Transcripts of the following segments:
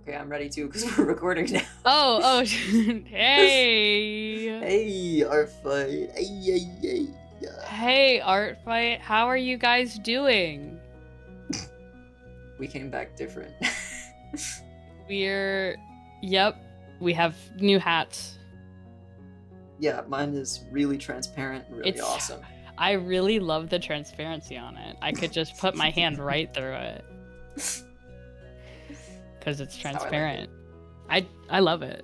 Okay, I'm ready too because we're recording now. Oh, hey. Hey, artfight. Hey. Hey, Artfight. How are you guys doing? We came back different. Yep, we have new hats. Yeah, mine is really transparent and really awesome. I really love the transparency on it. I could just put my hand right through it. Because it's transparent. I love it.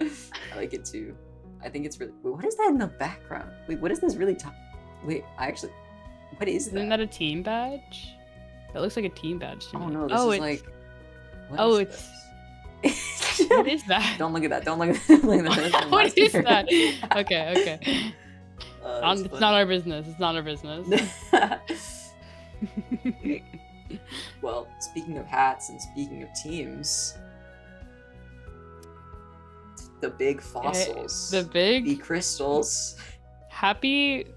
I like it too. I think it's really... Wait, what is that in the background? Wait, what is this really top? Wait, what is that? Isn't that a team badge? That looks like a team badge to me. Oh no, this is like... it's... What is that? Don't look at that. Don't look at that. What is that? Okay. It's not our business. It's not our business. Well, speaking of hats and speaking of teams, the big fossils. The crystals. Happy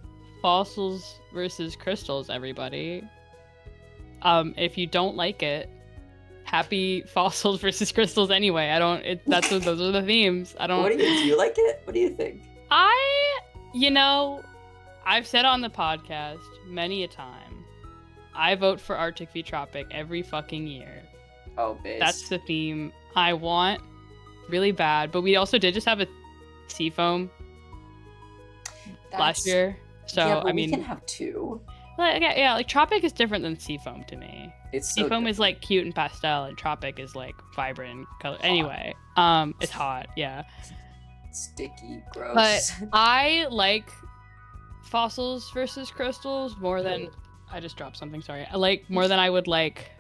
fossils versus crystals, everybody. If you don't like it, happy fossils versus crystals anyway. Those are the themes. Do you like it? What do you think? I've said on the podcast many a time, I vote for Arctic v Tropic every fucking year. Oh, bitch. That's the theme I want really bad. But we also did just have a Seafoam last year. So, yeah, but we can have two. Like Tropic is different than Seafoam to me. Seafoam is like cute and pastel, and Tropic is like vibrant color. Hot. Anyway, it's hot, yeah. Sticky, gross. But I like fossils versus crystals more than... I just dropped something, sorry. I like more than I would like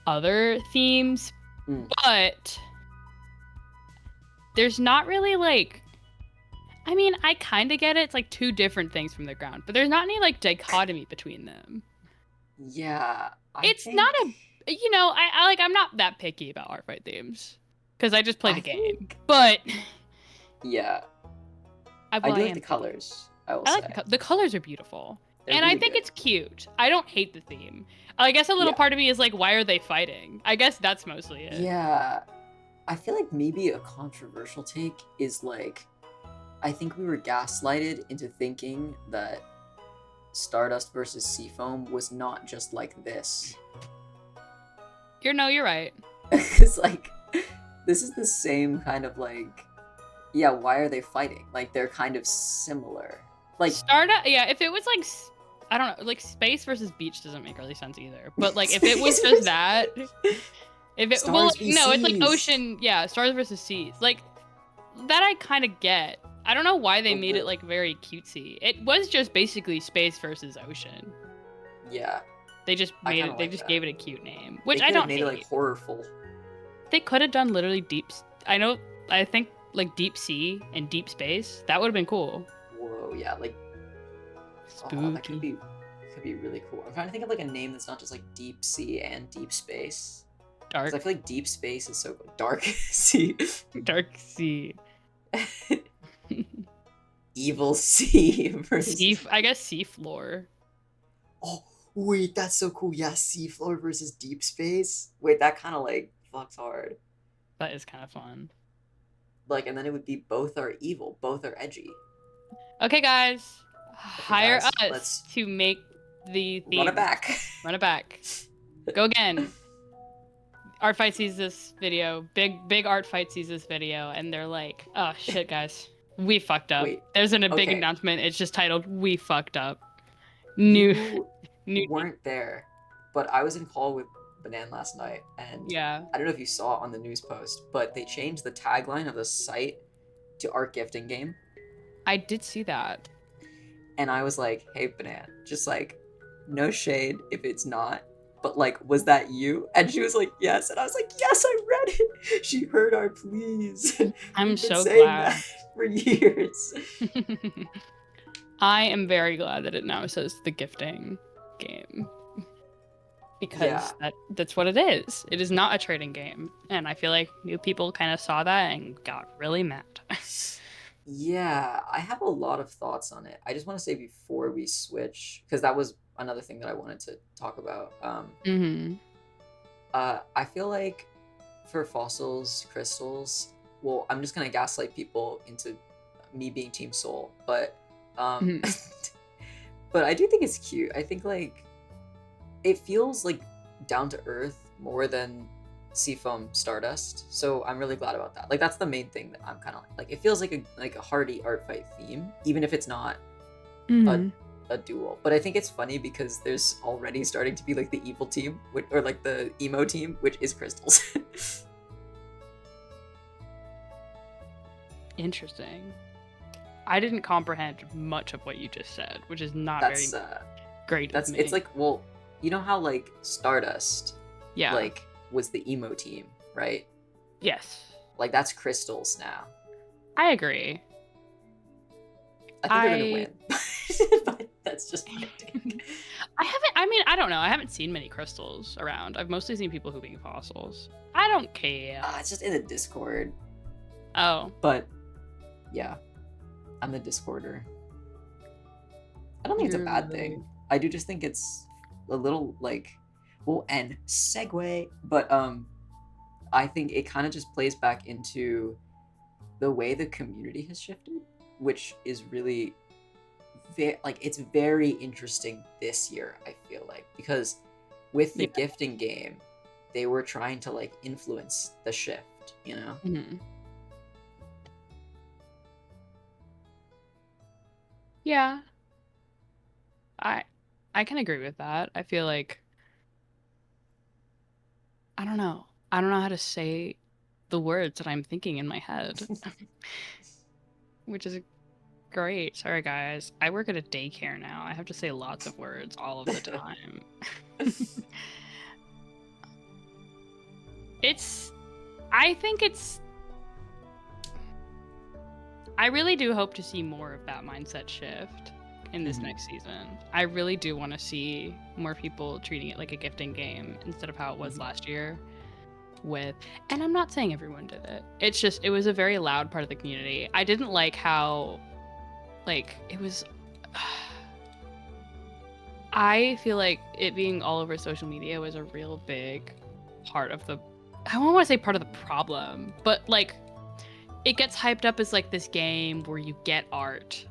other themes, but there's not really like... I mean, I kind of get it. It's like two different things from the ground, but there's not any like dichotomy between them. Yeah. Not a... I'm not that picky about Artfight themes because I just play the game, but... Yeah. I do like the colors, I will say. The colors are beautiful. They're and really I think good. it's cute. I don't hate the theme. I guess a little part of me is like, why are they fighting? I guess that's mostly it. Yeah. I feel like maybe a controversial take is like, I think we were gaslighted into thinking that Stardust versus Seafoam was not just like this. You're right. It's like, this is the same kind of like, yeah, why are they fighting? Like, they're kind of similar. Like Stardust, if it was like... I don't know, like space versus beach doesn't make really sense either. But like if it was just that, it's like ocean, stars versus seas. Like that I kind of get. I don't know why they made it like very cutesy. It was just basically space versus ocean. Yeah. They just gave it a cute name, which I don't hate. They made it like horrorful. They could have done literally deep. I think like deep sea and deep space. That would have been cool. Whoa, yeah, like. Spooky. Oh, that could be really cool. I'm trying to think of like a name that's not just like deep sea and deep space. Dark. I feel like deep space is so dark sea. Dark sea. Evil sea versus I guess seafloor. Oh wait, that's so cool. Yeah, seafloor versus deep space. Wait, that kind of like fucks hard. That is kind of fun. Like, and then it would be both are evil, both are edgy. Okay, guys. Hire us to make the theme. Run it back. Run it back. Go again. Artfight sees this video. Big Artfight sees this video, and they're like, "Oh shit, guys, we fucked up." There's a big announcement. It's just titled "We fucked up." You weren't there, but I was in call with Banan last night, and I don't know if you saw on the news post, but they changed the tagline of the site to Art Gifting Game. I did see that. And I was like, hey, Banan, just like, no shade if it's not, but like, was that you? And she was like, yes. And I was like, yes, I read it. She heard our pleas. I'm so glad. For years. I am very glad that it now says the gifting game. Because that's what it is. It is not a trading game. And I feel like new people kind of saw that and got really mad. Yeah, I have a lot of thoughts on it. I just want to say before we switch, because that was another thing that I wanted to talk about. I feel like for fossils, crystals, well, I'm just gonna gaslight people into me being Team Soul, but Mhm. but I do think it's cute. I think like it feels like down to earth more than Seafoam Stardust. So I'm really glad about that. Like that's the main thing that I'm kind of like. It feels like a hearty art fight theme, even if it's not a Mhm. a duel. But I think it's funny because there's already starting to be like the evil team, or like the emo team, which is crystals. Interesting. I didn't comprehend much of what you just said, which is not very That's great of me. it's like, well, you know how like Stardust yeah. like was the emo team, right? Yes. Like that's crystals now. I agree. I think they're gonna win. But that's just my take. I don't know. I haven't seen many crystals around. I've mostly seen people hooping fossils. I don't care. It's just in the Discord. Oh. But yeah, I'm the Discorder. I don't think it's a bad thing. I do just think it's a little like, well, and segue, but I think it kind of just plays back into the way the community has shifted, which is really it's very interesting this year, I feel like, because with the gifting game, they were trying to like influence the shift, you know? Mm-hmm. Yeah. I can agree with that. I feel like I don't know. I don't know how to say the words that I'm thinking in my head. Which is great. Sorry guys. I work at a daycare now. I have to say lots of words all of the time. I really do hope to see more of that mindset shift in this next season. I really do want to see more people treating it like a gifting game instead of how it was last year. And I'm not saying everyone did it. It's just, it was a very loud part of the community. I didn't like how, like, it was, I feel like it being all over social media was a real big part of I don't want to say part of the problem, but like, it gets hyped up as like this game where you get art.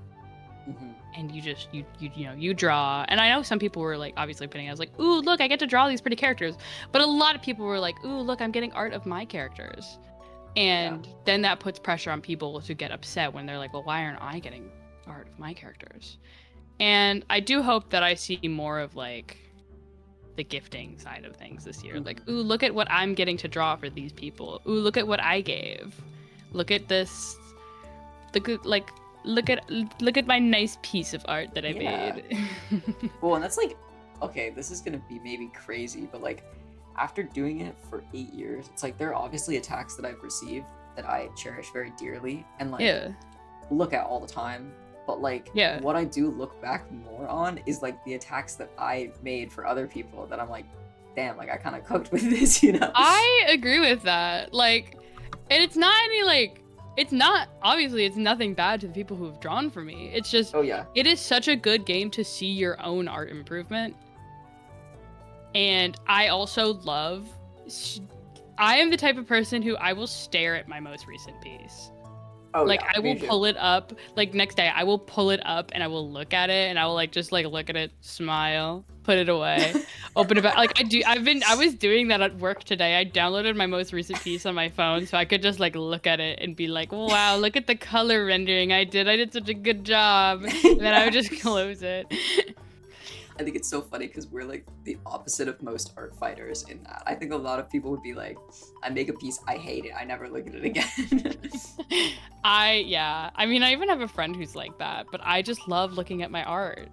And you draw. And I know some people were like obviously putting it as like, ooh, look, I get to draw these pretty characters. But a lot of people were like, ooh, look, I'm getting art of my characters. And then that puts pressure on people to get upset when they're like, well, why aren't I getting art of my characters? And I do hope that I see more of like the gifting side of things this year. Like, ooh, look at what I'm getting to draw for these people. Ooh, look at what I gave. Look at this. Look at my nice piece of art that I made. Well, and that's like, okay, this is gonna be maybe crazy, but like after doing it for 8 years, it's like there are obviously attacks that I've received that I cherish very dearly and like look at all the time. But like what I do look back more on is like the attacks that I made for other people that I'm like, damn, like I kind of cooked with this, you know? I agree with that. Like, and it's not any like, it's nothing bad to the people who have drawn for me. It's just, it is such a good game to see your own art improvement. And I also I am the type of person who I will stare at my most recent piece. I will pull it up, like next day, I will pull it up and I will look at it and I will like just like look at it, smile, put it away, open it back. Like I was doing that at work today. I downloaded my most recent piece on my phone so I could just like look at it and be like, wow, look at the color rendering I did such a good job. And then I would just close it. I think it's so funny because we're like the opposite of most art fighters in that. I think a lot of people would be like, I make a piece, I hate it, I never look at it again. I mean, I even have a friend who's like that, but I just love looking at my art.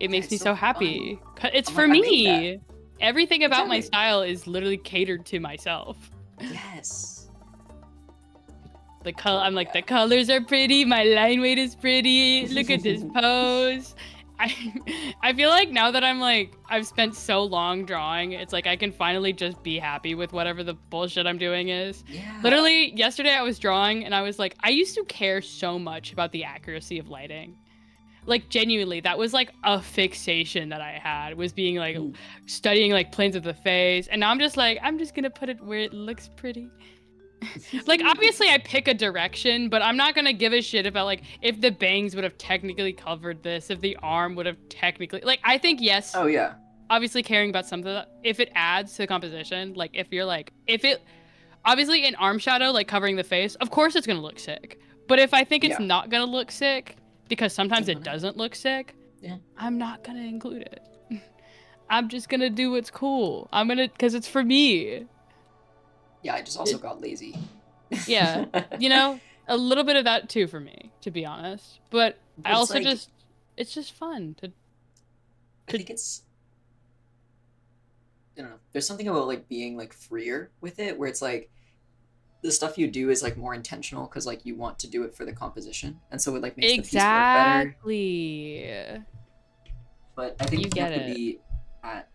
It makes me so happy. It's for me. Everything about my style is literally catered to myself. Yes. I'm like, the colors are pretty, my line weight is pretty, look at this pose. I feel like now that I'm like, I've spent so long drawing, it's like I can finally just be happy with whatever the bullshit I'm doing is. Literally, yesterday I was drawing and I was like, I used to care so much about the accuracy of lighting. like genuinely, that was like a fixation that I had, was being like studying like planes of the face, and now I'm just like, I'm just gonna put it where it looks pretty. Like obviously I pick a direction, but I'm not gonna give a shit about like if the bangs would have technically covered this, if the arm would have technically, like I think yes. Oh yeah. Obviously caring about something, if it adds to the composition, like if you're like, if it obviously an arm shadow like covering the face, of course it's gonna look sick. But if I think it's not gonna look sick, because sometimes it doesn't look sick, I'm not gonna include it. I'm just gonna do what's cool. I'm gonna, because it's for me. Yeah, I just also got lazy. Yeah, you know, a little bit of that too for me, to be honest. But I also like, it's just fun to I think it's, I don't know. There's something about like being like freer with it, where it's like the stuff you do is like more intentional because like you want to do it for the composition, and so it like makes the piece work better. Exactly. But I think you have to be at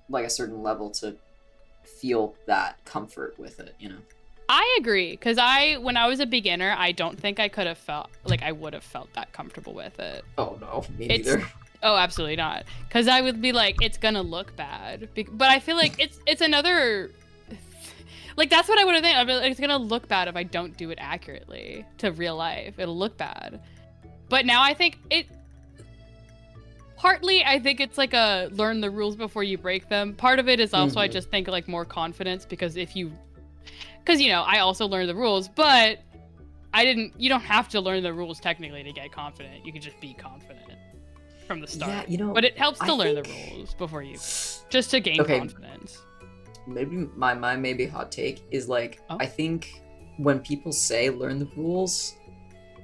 like a certain level to feel that comfort with it, you know. I agree, because when I was a beginner, I don't think I could have felt like I would have felt that comfortable with it. Oh no, me neither. Oh, absolutely not. Because I would be like, it's gonna look bad. But I feel like it's another, like that's what I would have think. I'd be like, it's gonna look bad if I don't do it accurately to real life. It'll look bad. But now I think partly I think it's like a learn the rules before you break them. Part of it is also I just think like more confidence, because you know, I also learned the rules, but you don't have to learn the rules technically to get confident. You can just be confident from the start. Yeah, you know, but it helps to learn the rules before you, just to gain confidence. Maybe my maybe hot take is like, I think when people say learn the rules,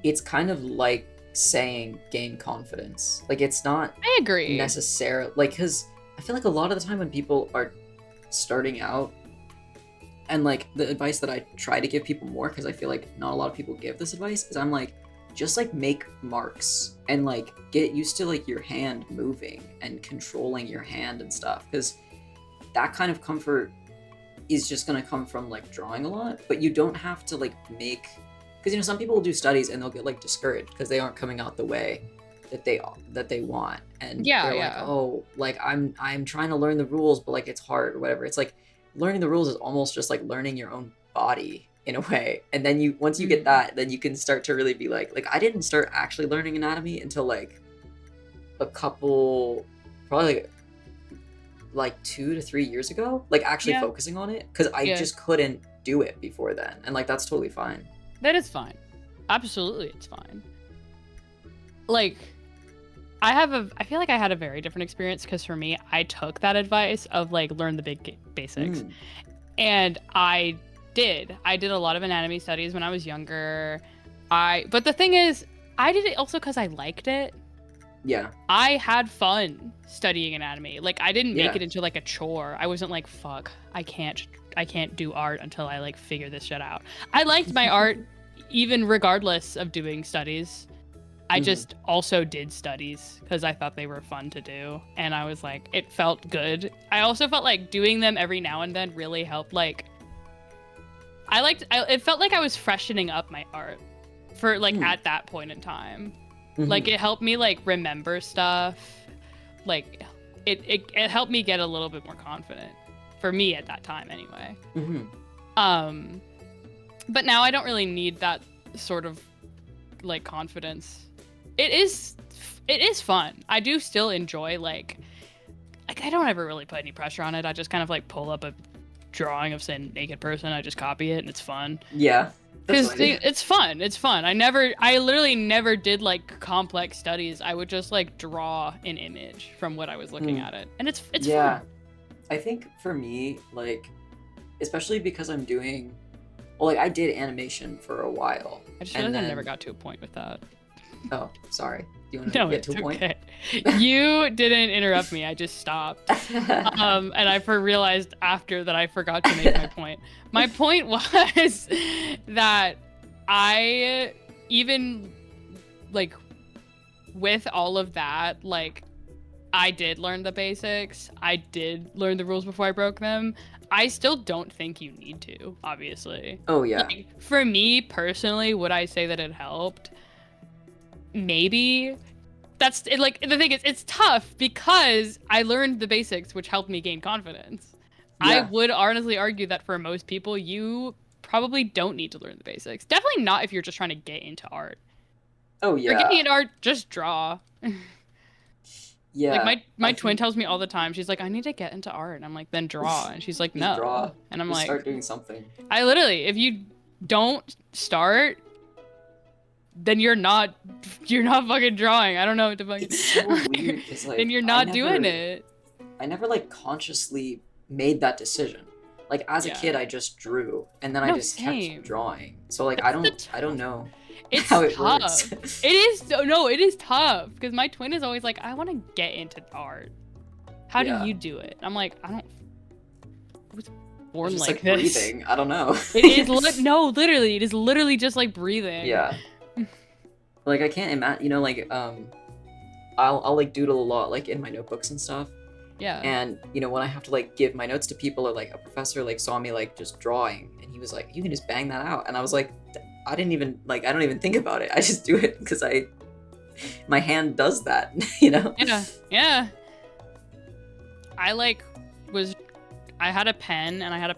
it's kind of like saying gain confidence. Like it's not I agree necessarily, like, because I feel like a lot of the time when people are starting out, and like the advice that I try to give people more, because I feel like not a lot of people give this advice, is I'm like, just like make marks and like get used to like your hand moving and controlling your hand and stuff, because that kind of comfort is just going to come from like drawing a lot. But you don't have to like make, because you know some people will do studies and they'll get like discouraged because they aren't coming out the way that they want, and they're like, oh, like I'm trying to learn the rules, but like it's hard or whatever. It's like learning the rules is almost just like learning your own body in a way, and then once you get that, then you can start to really be like I didn't start actually learning anatomy until like a couple, probably like 2 to 3 years ago, like actually focusing on it, because I just couldn't do it before then, and like that's totally fine. That is fine. Absolutely, it's fine. Like I feel like I had a very different experience, because for me, I took that advice of like learn the big basics, and I did a lot of anatomy studies when I was younger. But the thing is, I did it also because I liked it. Yeah. I had fun studying anatomy. Like I didn't make it into like a chore. I wasn't like, fuck, I can't do art until I like figure this shit out. I liked my art even regardless of doing studies. I just also did studies because I thought they were fun to do, and I was like, it felt good. I also felt like doing them every now and then really helped. Like it felt like I was freshening up my art for like at that point in time. Like it helped me like remember stuff. Like it helped me get a little bit more confident, for me at that time anyway. But now I don't really need that sort of like confidence. It is fun. I do still enjoy like I don't ever really put any pressure on it. I just kind of like pull up a drawing of say a naked person, I just copy it, and it's fun. Yeah. Because it's fun. It's fun. I literally never did like complex studies. I would just like draw an image from what I was looking at it, and it's fun. I think for me, like, especially because I'm doing, well, like I did animation for a while. I just feel like I never got to a point with that. Oh, sorry. Do you want to get to a point? Okay. You didn't interrupt me. I just stopped. And I realized after that I forgot to make my point. My point was that I, even like with all of that, like I did learn the basics. I did learn the rules before I broke them. I still don't think you need to, obviously. Oh, yeah. Like, for me personally, would I say that it helped? Maybe. that's it. Like, the thing is, it's tough because I learned the basics, which helped me gain confidence. Yeah. I would honestly argue that for most people, you probably don't need to learn the basics. Definitely not if you're just trying to get into art. Oh yeah. You're getting into art, just draw. Yeah. Like my twin tells me all the time. She's like, I need to get into art. And I'm like, then draw. And she's like, no. Draw. And I'm Just like, start doing something. I literally, if you don't start, then you're not fucking drawing. I don't know what to fucking. It's so weird because like. Then you're not doing it. I never like consciously made that decision. Like as a kid, I just drew, and then I just kept drawing. So like I don't know. It's how it tough. works. It is it is tough because my twin is always like, I want to get into art. How do you do it? I'm like, I was born just, like this. Breathing. I don't know. It is literally. It is literally just like breathing. Yeah. Like I can't imagine. You know, like I'll like doodle a lot, like in my notebooks and stuff. Yeah. And you know, when I have to like give my notes to people, or like a professor like saw me like just drawing, and he was like, "You can just bang that out," and I was like, I don't even think about it. I just do it because my hand does that, you know? Yeah. I had a pen and I had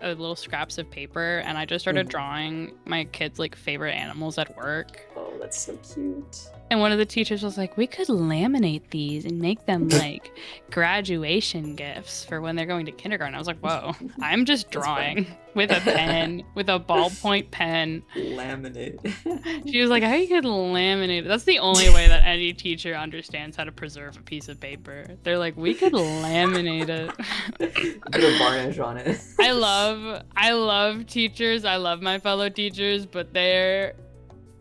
a little scraps of paper, and I just started drawing my kids' like favorite animals at work. Oh, that's so cute. And one of the teachers was like, we could laminate these and make them like graduation gifts for when they're going to kindergarten. I was like, whoa, I'm just drawing with a pen, with a ballpoint pen. Laminate. She was like, how you could laminate it? That's the only way that any teacher understands how to preserve a piece of paper. They're like, we could laminate it. Put a varnish on it. I love teachers. I love my fellow teachers, but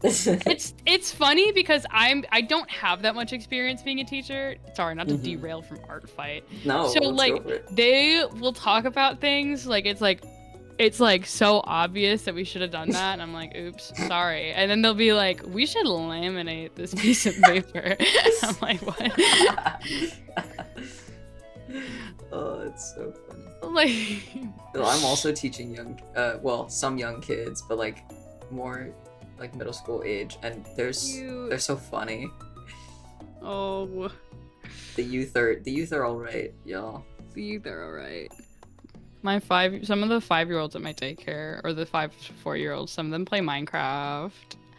it's funny because I don't have that much experience being a teacher. Sorry, not to derail from art fight. No. So like they will talk about things like it's like so obvious that we should have done that, and I'm like, oops, sorry. And then they'll be like, we should laminate this piece of paper. I'm like, what? Oh, it's so funny. Like, I'm also teaching some young kids, but like more like middle school age, and they're so funny. Oh, the youth are all right, y'all. The youth are all right. Some of the 5-year-olds at my daycare, or the 5 to 4-year-olds, some of them play Minecraft.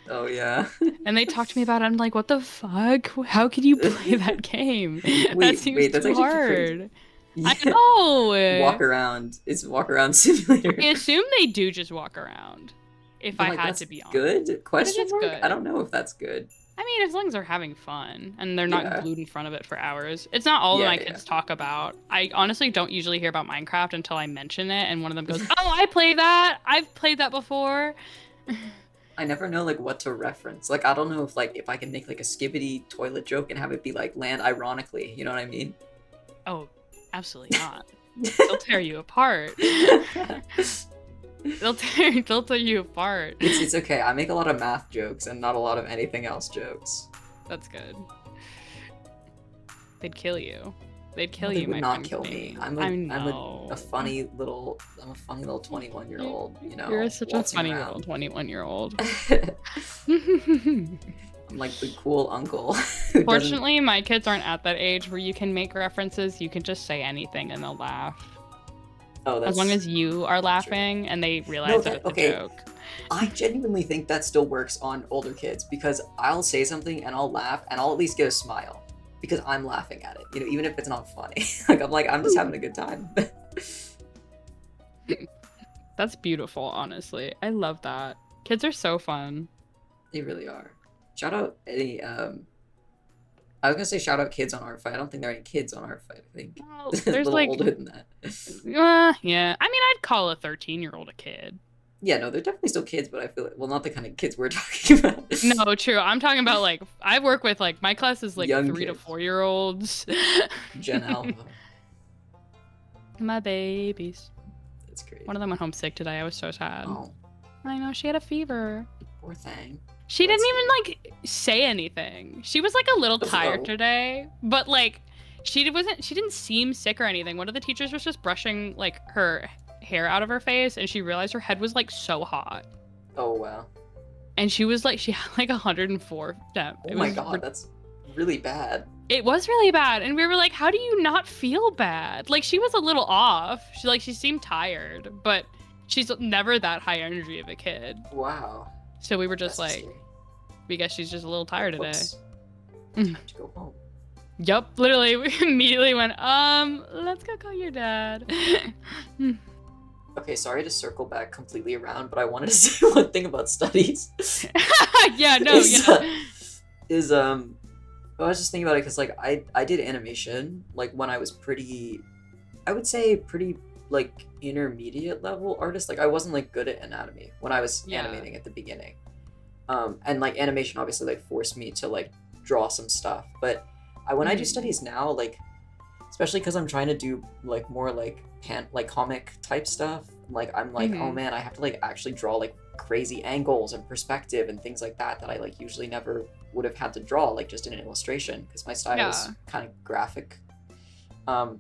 Oh yeah. And they talk to me about it. I'm like, what the fuck? How can you play that game? That seems too hard. Yeah. I know. Walk around. It's walk around simulator. I assume they do just walk around. If I had to be honest. Good? Question mark? Good. I don't know if that's good. I mean, as long as they're having fun and they're not glued in front of it for hours. It's not all that my kids talk about. I honestly don't usually hear about Minecraft until I mention it, and one of them goes, oh, I play that. I've played that before. I never know like what to reference. Like I don't know if I can make like a skibbity toilet joke and have it be like land ironically. You know what I mean? Oh, absolutely not. They'll tear you apart. They'll tear you apart. It's okay. I make a lot of math jokes and not a lot of anything else jokes. That's good. They'd kill you. They'd kill you. They would not kill me. I'm a funny little 21-year-old. You know. You're such a funny little 21-year-old. I'm like the cool uncle. Fortunately, my kids aren't at that age where you can make references. You can just say anything and they'll laugh. Oh, as long as you are laughing and they realize that it's a joke. I genuinely think that still works on older kids, because I'll say something and I'll laugh and I'll at least get a smile because I'm laughing at it. You know, even if it's not funny. I'm just having a good time. That's beautiful, honestly. I love that. Kids are so fun. They really are. Shout out any I was gonna say shout out kids on Artfight. I don't think there are any kids on Artfight. I think there's a little older than that. Yeah. I mean, I'd call a 13-year-old a kid. Yeah, no, they're definitely still kids, but I feel like, well, not the kind of kids we're talking about. No, true. I'm talking about like I work with like my class is like young 3 to 4-year-olds. Gen Alpha. My babies. That's great. One of them went home sick today. I was so sad. Oh. I know, she had a fever. Poor thing. She didn't even like say anything. She was like a little tired today, but like she didn't seem sick or anything. One of the teachers was just brushing like her hair out of her face, and she realized her head was like so hot. Oh wow. And she was like, she had like 104 temp. Oh my god, that's really bad. It was really bad, and we were like, how do you not feel bad? Like, she was a little off. She seemed tired, but she's never that high energy of a kid. Wow. So we were just That's like, scary. we guess she's just a little tired today. Time to go home. Yup, literally, we immediately went, let's go call your dad. Okay, sorry to circle back completely around, but I wanted to say one thing about studies. Yeah, no, I was just thinking about it because, like, I did animation, like, when I was pretty, I would say pretty, like, intermediate level artist. Like, I wasn't, like, good at anatomy when I was animating at the beginning. And, like, animation obviously, like, forced me to, like, draw some stuff. But when I do studies now, like, especially because I'm trying to do, like, more, like, comic type stuff, like, I'm like, oh man, I have to, like, actually draw, like, crazy angles and perspective and things like that I, like, usually never would have had to draw, like, just in an illustration, because my style is kind of graphic. And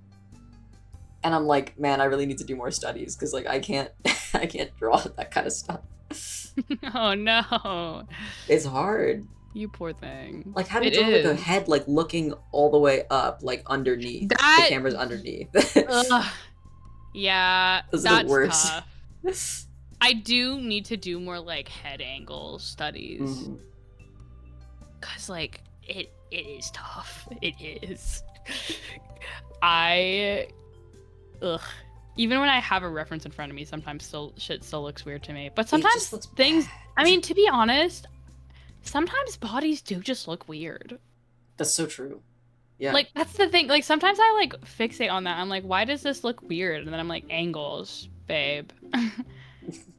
I'm like, man, I really need to do more studies, because, like, I can't draw that kind of stuff. Oh no. It's hard. You poor thing. Like, how to draw, like, a head, like, looking all the way up, like, underneath. The camera's underneath. Yeah, Those are the worst. Tough. I do need to do more, like, head angle studies. Because, like, it is tough. It is. Even when I have a reference in front of me, sometimes shit still looks weird to me. But sometimes things, bad. I mean, to be honest, sometimes bodies do just look weird. That's so true. Yeah. Like, that's the thing. Like, sometimes I, like, fixate on that. I'm like, why does this look weird? And then I'm like, angles, babe.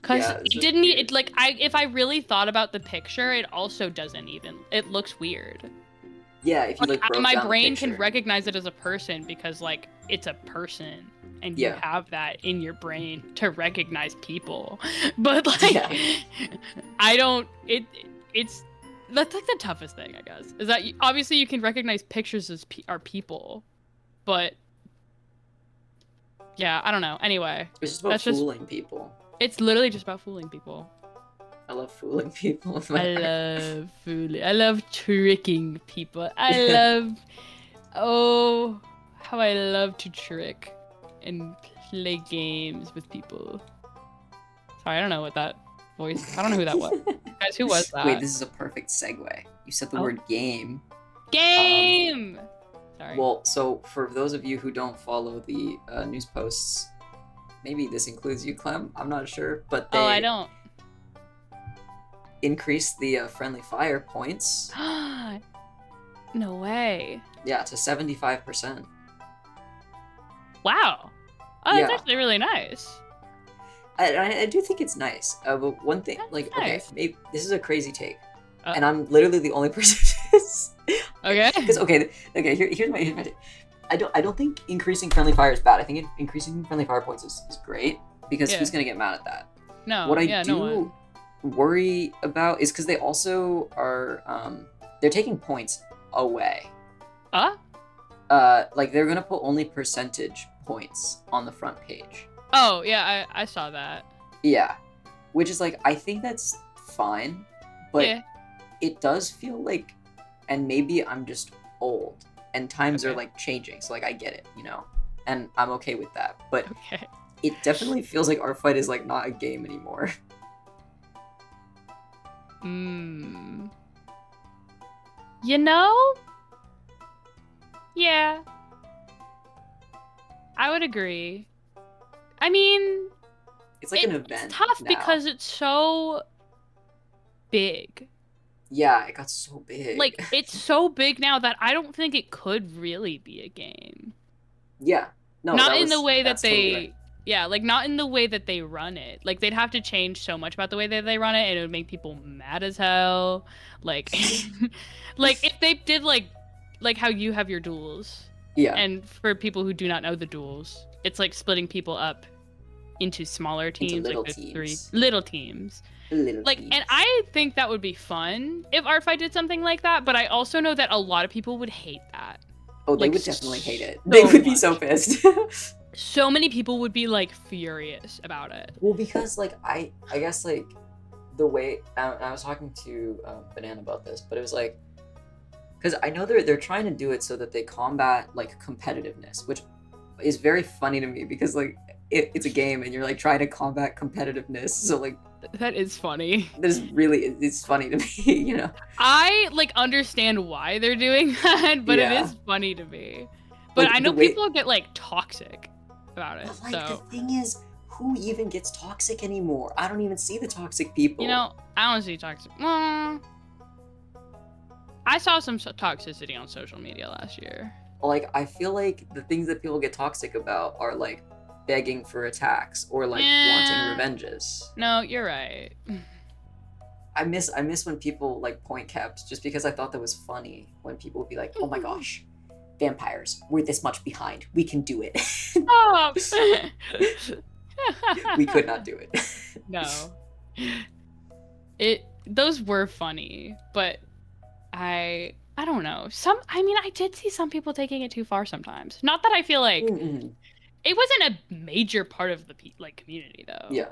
Because it didn't need, like, if I really thought about the picture, it also doesn't even, it looks weird. Yeah, if you, like, broke my down brain the picture. can recognize it as a person because, like, it's a person. And you have that in your brain to recognize people. But, like, I don't, it's, that's, like, the toughest thing, I guess. Is that, obviously, you can recognize pictures as are people. But, yeah, I don't know. Anyway. It's just about fooling people. It's literally just about fooling people. I love fooling people. I love tricking people. How I love to trick and play games with people. Sorry, I don't know what that voice, I don't know who that was. Guys, who was that? Wait, this is a perfect segue. You said the word game. Game! Sorry. Well, so for those of you who don't follow the news posts, maybe this includes you, Clem, I'm not sure, but they I don't. increased the friendly fire points. No way. Yeah, to 75%. Wow. Oh, that's actually really nice. I do think it's nice. But one thing, that's like, nice. Okay, maybe this is a crazy take, and I'm literally the only person who is. Okay. Because here's my take. I don't think increasing friendly fire is bad. I think increasing friendly fire points is great, because who's gonna get mad at that? No. What I do worry about is because they also are they're taking points away. Like, they're gonna put only percentage points on the front page. Oh yeah, I saw that. Yeah, which is, like, I think that's fine, but it does feel like, and maybe I'm just old and times are, like, changing, so, like, I get it, you know, and I'm okay with that, but it definitely feels like artfight is, like, not a game anymore. You know? Yeah. I would agree. I mean, it's like an event. It's tough now. Because it's so big. Yeah, it got so big. Like, it's so big now that I don't think it could really be a game. Yeah. No, not in the way that they totally right. Yeah, like, not in the way that they run it. Like, they'd have to change so much about the way that they run it, and it would make people mad as hell. Like, like, if they did, like how you have your duels. Yeah. And for people who do not know the duels, it's like splitting people up into smaller teams, into little like teams. Little teams. And I think that would be fun if artfight did something like that, but I also know that a lot of people would hate that. Oh, they would definitely hate it. They would be so pissed. So many people would be, like, furious about it. Well, because, like, I guess, like, the way I was talking to Banana about this, but it was like, because I know they're trying to do it so that they combat like competitiveness, which is very funny to me because like it's a game and you're like trying to combat competitiveness. So like that is funny. It's funny to me, you know. I like understand why they're doing that, but it is funny to me. But like, I know people get like toxic about it. But, like, the thing is, who even gets toxic anymore? I don't even see the toxic people. You know, I don't see toxic. I saw some toxicity on social media last year. Like, I feel like the things that people get toxic about are like begging for attacks or like wanting revenges. No, you're right. I miss when people like point kept, just because I thought that was funny when people would be like, "Oh my gosh, vampires, we're this much behind. We can do it." Stop. We could not do it. No. Those were funny, but I don't know. I did see some people taking it too far sometimes. Not that I feel like it wasn't a major part of the community though. Yeah.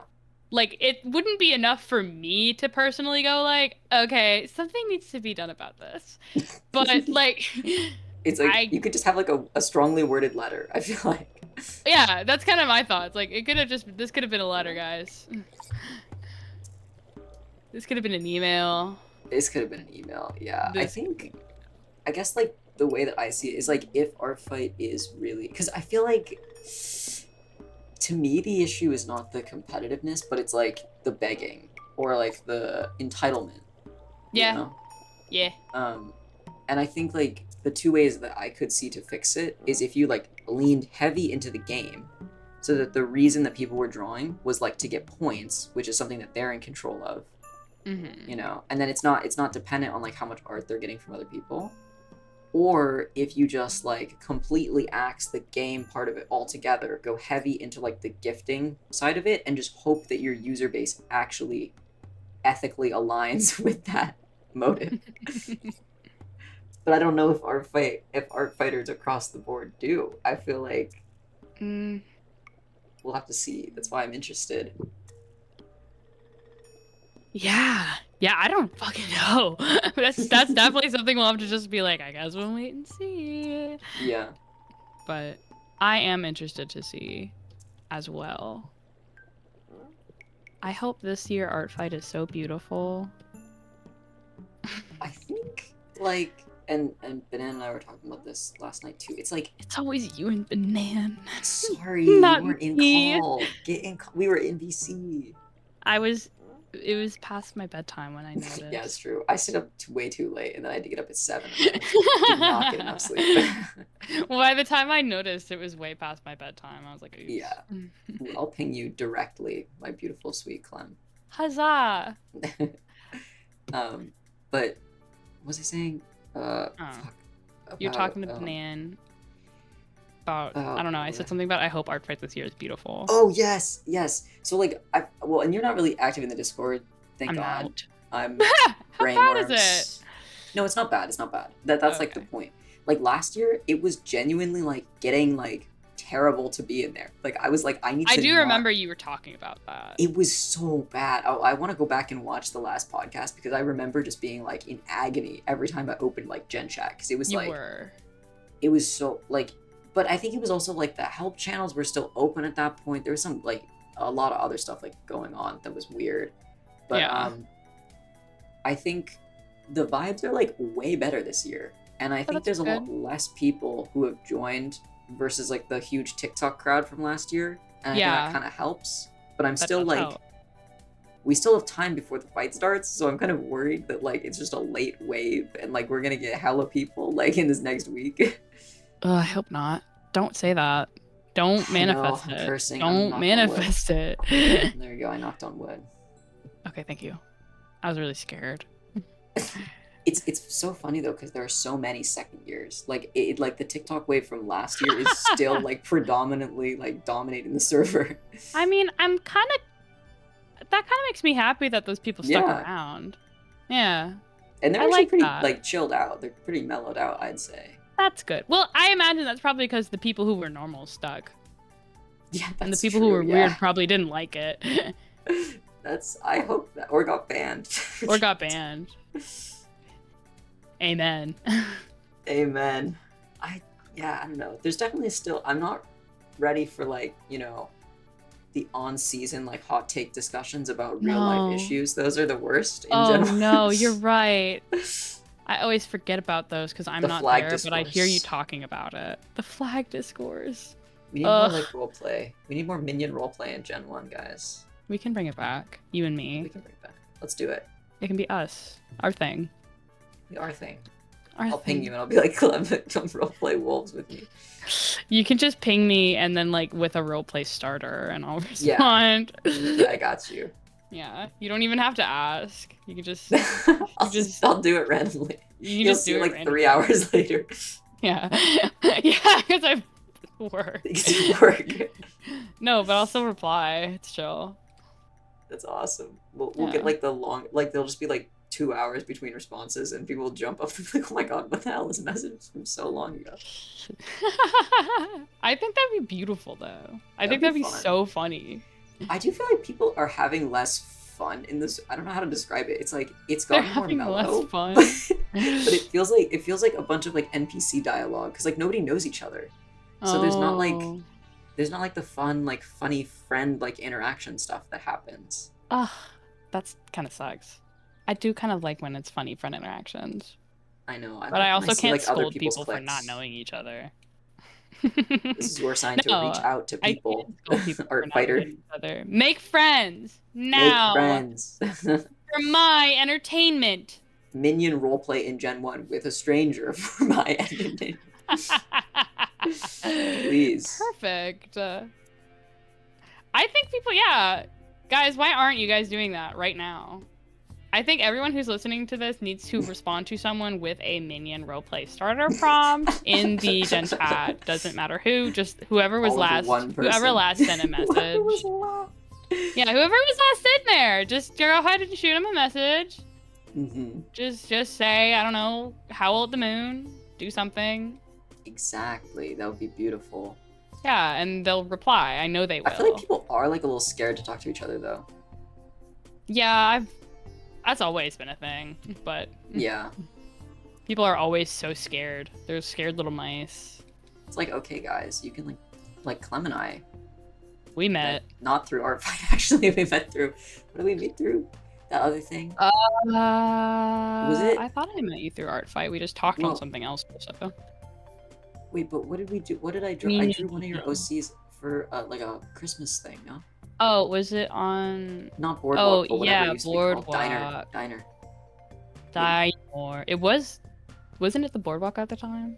Like, it wouldn't be enough for me to personally go like, okay, something needs to be done about this. But like, it's like you could just have like a strongly worded letter, I feel like. Yeah, that's kind of my thoughts. Like, this could have been a letter, guys. This could have been an email. This could have been an email, yeah. I guess like the way that I see it is like if artfight is really, because I feel like to me the issue is not the competitiveness, but it's like the begging or like the entitlement. Yeah. You know? Yeah. And I think like the two ways that I could see to fix it is if you like leaned heavy into the game, so that the reason that people were drawing was like to get points, which is something that they're in control of. Mm-hmm. You know, and then it's not dependent on like how much art they're getting from other people. Or if you just like completely axe the game part of it altogether, go heavy into like the gifting side of it, and just hope that your user base actually ethically aligns with that motive. But I don't know if art fighters across the board do. I feel like we'll have to see. That's why I'm interested. Yeah, I don't fucking know. That's definitely something we'll have to just be like, I guess we'll wait and see. Yeah. But I am interested to see as well. I hope this year Artfight is so beautiful. I think like and Banan and I were talking about this last night too. It's like it's always you and Banan. Sorry, you weren't in call. Get in. We were in VC. It was past my bedtime when I noticed. Yeah, it's true. I stayed up way too late, and then I had to get up at 7. And did not get enough sleep. Well, by the time I noticed, it was way past my bedtime. I was like, oops. Yeah. I'll ping you directly, my beautiful, sweet Clem. Huzzah! But what was I saying? You're talking to Banan about, I don't know, I said something about I hope Artfight this year is beautiful. Oh, yes. So, like, and you're not really active in the Discord, thank God. Out. I'm How bad is it? No, it's not bad. That's okay. Like, the point. Like, last year, it was genuinely, like, getting, like, terrible to be in there. Like, I was like, I do remember you were talking about that. It was so bad. I want to go back and watch the last podcast, because I remember just being, like, in agony every time I opened, like, Gen Chat, because it was, it was so, like, but I think it was also, like, the help channels were still open at that point. There was some, like, a lot of other stuff, like, going on that was weird. But, yeah. I think the vibes are, like, way better this year. And I think there's a lot less people who have joined versus, like, the huge TikTok crowd from last year. And I think that kind of helps. But I'm still, like, we still have time before the fight starts. So I'm kind of worried that, like, it's just a late wave. And, like, we're going to get hella people, like, in this next week. I hope not. Don't say that. Don't manifest it. Cursing. Don't manifest it. There you go. I knocked on wood. Okay, thank you. I was really scared. It's so funny though, because there are so many second years. Like like the TikTok wave from last year is still like predominantly like dominating the server. I mean, that kind of makes me happy that those people stuck around. Yeah. And they're actually pretty like chilled out. They're pretty mellowed out, I'd say. That's good. Well, I imagine that's probably because the people who were normal stuck. Yeah, that's and the people who were weird probably didn't like it. I hope that, or got banned. Amen. Amen. Yeah, I don't know. There's definitely still, I'm not ready for like, you know, the on-season like hot take discussions about real life issues. Those are the worst in general. No, you're right. I always forget about those because I'm not there, discourse. but I hear you talking about it. The flag discourse. We need more like roleplay. We need more minion roleplay in Gen 1, guys. We can bring it back. You and me. We can bring it back. Let's do it. It can be us. Our thing. Our thing. Our I'll thing. ping you and I'll be like, Clem, come roleplay wolves with me. You can just ping me and then like with a roleplay starter and I'll respond. Yeah, I got you. Yeah, you don't even have to ask. You can just. I'll do it randomly. You'll just do it like randomly. 3 hours later. Yeah, yeah, because I work. No, but I'll still reply. It's chill. That's awesome. We'll get like the long, like there'll just be like 2 hours between responses, and people will jump up and be like, "Oh my god, what the hell is a message from so long ago?" I think that'd be beautiful, though. I think that'd be so funny. I do feel like people are having less fun in this. I don't know how to describe it. It's like it's gotten more mellow, less fun. but it feels like a bunch of like NPC dialogue because like nobody knows each other, so there's not like the fun like funny friend like interaction stuff that happens. Ugh, that's kind of sucks. I do kind of like when it's funny friend interactions. I know, but I also can't scold people for not knowing each other. This is your sign to reach out to people. Art fighter. Make friends now. Make friends. For my entertainment. Minion roleplay in Gen 1 with a stranger for my entertainment. Please. Perfect. I think people, guys, why aren't you guys doing that right now? I think everyone who's listening to this needs to respond to someone with a minion roleplay starter prompt in the Gen chat. Doesn't matter who, just whoever was last. Whoever last sent a message. Yeah, whoever was last in there. Just go ahead and shoot him a message. Mm-hmm. Just say, I don't know, howl at the moon, do something. Exactly, that would be beautiful. Yeah, and they'll reply. I know they will. I feel like people are like a little scared to talk to each other though. Yeah, that's always been a thing, but yeah, people are always so scared. They're scared little mice. It's like, okay, guys, you can like Clem and I. We met not through artfight. Actually, we met through. What did we meet through? That other thing. Was it? I thought I met you through artfight. We just talked on something else. So. Wait, but what did we do? What did I draw? I drew one of your OCs for like a Christmas thing, no? Oh, was it on? Not Boardwalk. Oh, yeah, Boardwalk. Diner. It was. Wasn't it the Boardwalk at the time?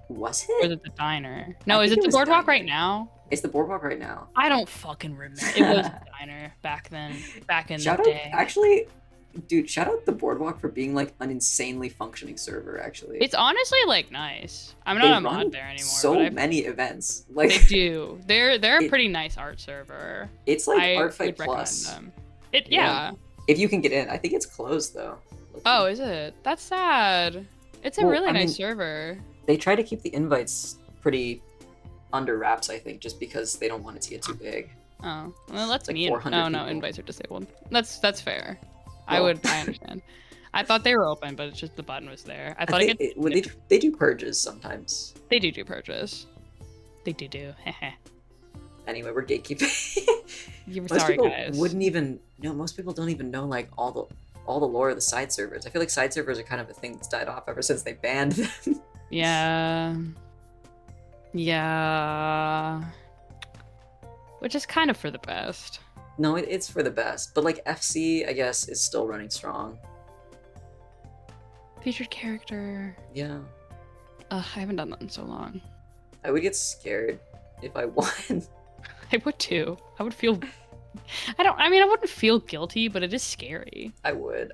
Was it? Or was it the Diner? No, is it the Boardwalk right now? It's the Boardwalk right now. I don't fucking remember. It was the Diner back then. Back in the day. Actually, dude, shout out the Boardwalk for being like an insanely functioning server. Actually, it's honestly like nice. I'm not a mod there anymore. So many events. Like they do. They're a pretty nice art server. It's like Artfight Plus. Them. Yeah. If you can get in, I think it's closed though. Oh, is it? That's sad. It's a really nice server. They try to keep the invites pretty under wraps, I think, just because they don't want it to get too big. Oh, well, let's meet. No, invites are disabled. That's fair. Well, I understand. I thought they were open, but it's just the button was there. I thought they do purges sometimes. They do purges. They do. Anyway, we're gatekeeping. You're sorry, guys. Most people don't even know like all the lore of the side servers. I feel like side servers are kind of a thing that's died off ever since they banned them. Yeah. Which is kind of for the best. No, it's for the best. But like FC, I guess, is still running strong. Featured character. Yeah. I haven't done that in so long. I would get scared if I won. I would too. I would feel... I wouldn't feel guilty, but it is scary. I would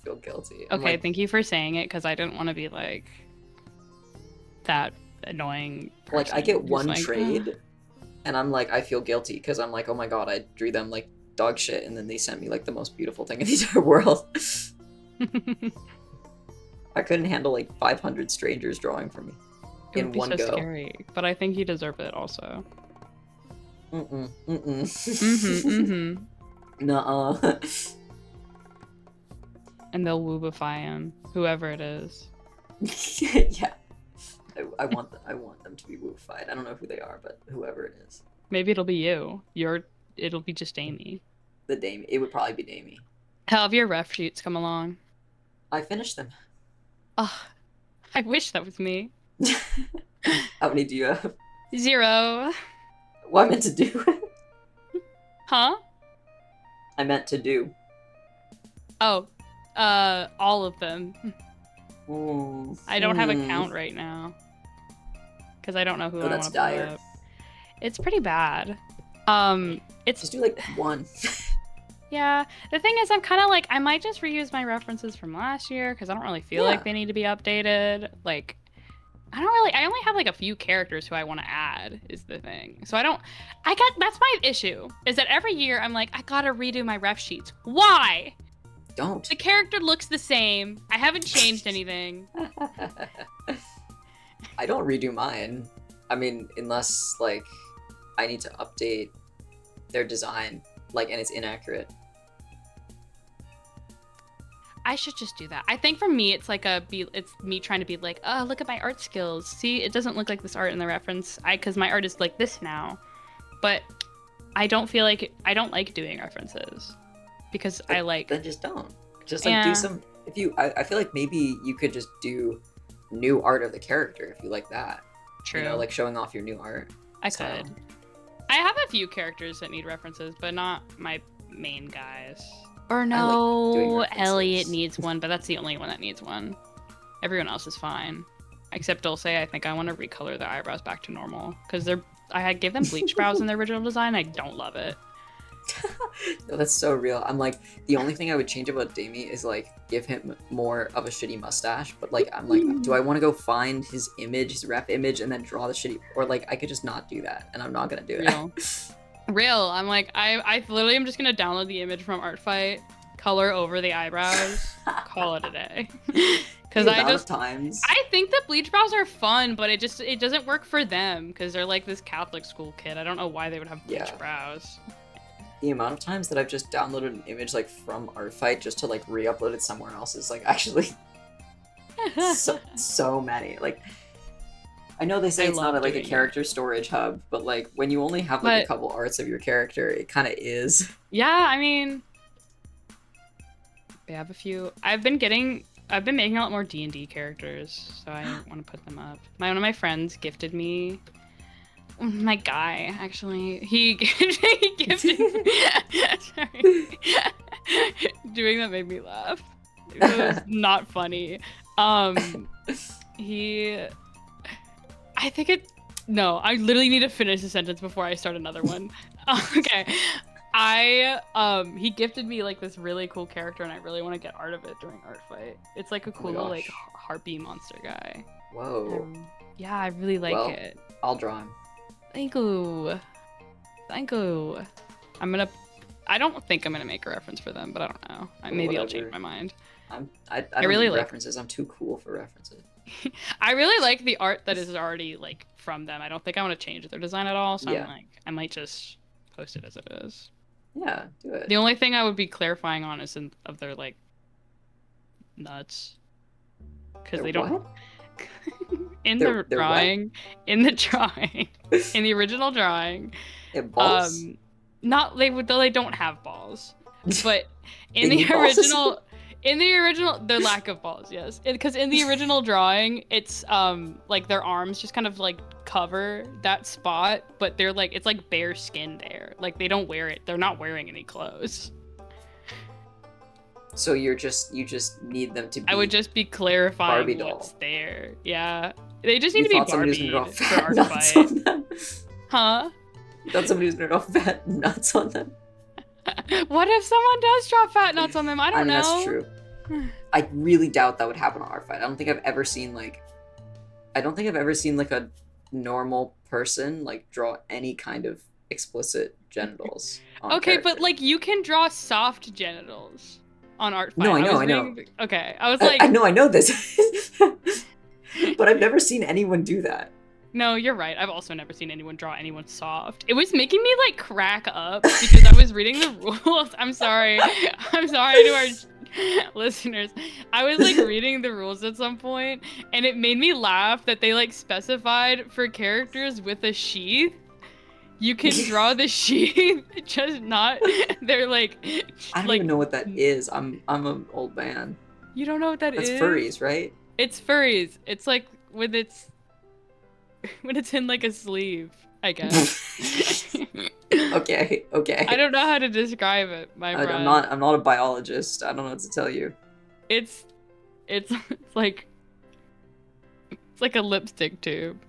feel guilty. Okay, thank you for saying it, because I didn't want to be like... that annoying person. Like, I get one trade, and I'm like, I feel guilty, because I'm like, oh my god, I drew them like dog shit, and then they sent me like the most beautiful thing in the entire world. I couldn't handle like 500 strangers drawing for me in one go. Scary, but I think you deserve it also. Nuh-uh. And they'll woobify him, whoever it is. Yeah. I want them to be woofied. I don't know who they are, but whoever it is. Maybe it'll be you. It'll be just Damie. The Damie. It would probably be Damie. How have your ref sheets come along? I finished them. Oh, I wish that was me. How many do you have? 0. What I meant to do? Huh? I meant to do. Oh, all of them. I don't have a count right now. Because I don't know who I want to pull up. It's pretty bad. It's just do like 1. Yeah, the thing is, I'm kind of like, I might just reuse my references from last year because I don't really feel like they need to be updated. Like, I only have like a few characters who I want to add is the thing. So that's my issue, is that every year I'm like, I gotta redo my ref sheets. Why? Don't. The character looks the same. I haven't changed anything. I don't redo mine. I mean, unless like I need to update their design, like, and it's inaccurate. I should just do that. I think for me, it's like it's me trying to be like, oh, look at my art skills. See, it doesn't look like this art in the reference. Because my art is like this now, but I don't like doing references because Then just don't. Just like do some. I feel like maybe you could just do new art of the character if you like that. True. You know, like showing off your new art. I could. I have a few characters that need references, but not my main guys. Or no, like Elliot needs one, but that's the only one that needs one. Everyone else is fine. Except Dulce, I think I want to recolor the eyebrows back to normal. Because I gave them bleach brows in the original design. I don't love it. No, that's so real. I'm like, the only thing I would change about Damie is like give him more of a shitty mustache. But like, I'm like, do I want to go find his image, his rep image, and then draw the shitty? Or like, I could just not do that, and I'm not gonna do it. Real. I'm like, I literally am just gonna download the image from Artfight, color over the eyebrows, call it a day. Because I think the bleach brows are fun, but it doesn't work for them because they're like this Catholic school kid. I don't know why they would have bleach brows. The amount of times that I've just downloaded an image like from Artfight just to like re-upload it somewhere else is like actually so many. Like, I know they say it's not like a character storage hub, but like when you only have like a couple arts of your character, it kind of is. Yeah, I mean, they have a few. I've been making a lot more D&D characters, so I want to put them up. One of my friends gifted me. My guy, actually, he gifted me. Sorry. Doing that made me laugh. It was not funny. I literally need to finish the sentence before I start another one. Okay. He gifted me like this really cool character, and I really want to get art of it during Artfight. It's like a cool little like harpy monster guy. Whoa. Yeah, I really like it. I'll draw him. Thank you. I don't think I'm gonna make a reference for them, but I don't know. Maybe I'll change my mind. I don't really like references. I'm too cool for references. I really like the art that is already like from them. I don't think I want to change their design at all. So I'm like, I might just post it as it is. Yeah, do it. The only thing I would be clarifying on is of their like nuts, because they don't. In the original drawing, balls? They don't have balls, but in the original, their lack of balls, yes, because in the original drawing, it's like their arms just kind of like cover that spot, but they're like, it's like bare skin there, like they don't wear it. They're not wearing any clothes. So you just need them to be. I would just be clarifying Barbie what's doll. there. Yeah, they just need to be Barbie for Artfight. Huh? You thought somebody was gonna draw fat nuts on them? What if someone does draw fat nuts on them? I don't know. That's true. I really doubt that would happen on Artfight. I don't think I've ever seen like a normal person like draw any kind of explicit genitals. Okay, but like you can draw soft genitals on Artfight. No, I know. Okay, I was like, I know this, but I've never seen anyone do that. No, you're right. I've also never seen anyone draw anyone soft. It was making me like crack up because I was reading the rules. I'm sorry to listeners, I was like reading the rules at some point, and it made me laugh that they like specified for characters with a sheath, you can draw the sheath, just not. They're like. I don't even know what that is. I'm an old man. You don't know what that is? That's furries, right? It's furries. It's like when it's in like a sleeve, I guess. Okay. I don't know how to describe it, my friend. I'm not a biologist. I don't know what to tell you. It's like a lipstick tube.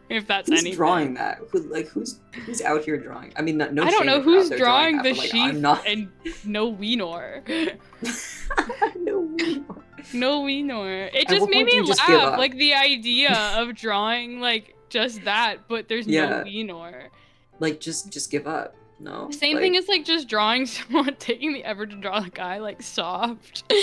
If that's who's anything. Drawing that? Who's out here drawing? I mean, no. I don't know who's drawing the that, sheath I'm not... and no Weenor. No Weenor. No Weenor. It just made me laugh, like the idea of drawing like just that, but there's no Weenor. Like just give up. No. Same thing as like just drawing someone, taking the effort to draw the guy like soft.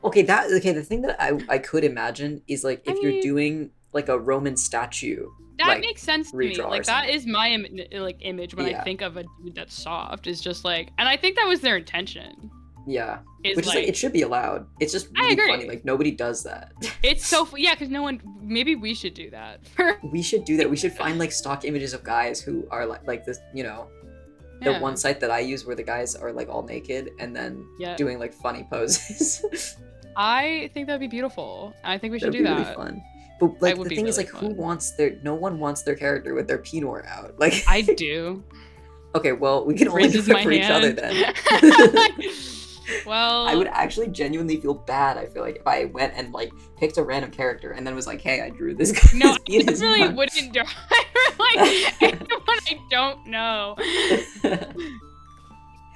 Okay, the thing that I could imagine is like if you're doing like a Roman statue. That like, makes sense to me. Like that is my image when I think of a dude that's soft. Is just like, and I think that was their intention. Yeah, which is like it should be allowed. It's just really funny. Like nobody does that. It's so because no one. Maybe we should do that. We should do that. We should find like stock images of guys who are like this. You know, the one site that I use where the guys are like all naked and then doing like funny poses. I think that'd be beautiful. I think we should do that. Really fun. But like the thing is like fun. No one wants their character with their penor out. Like I do. Okay, well we can only do it for each other then. Well, I would actually genuinely feel bad. I feel like if I went and like picked a random character and then was like, "Hey, I drew this guy." No, I really wouldn't draw like anyone I don't know.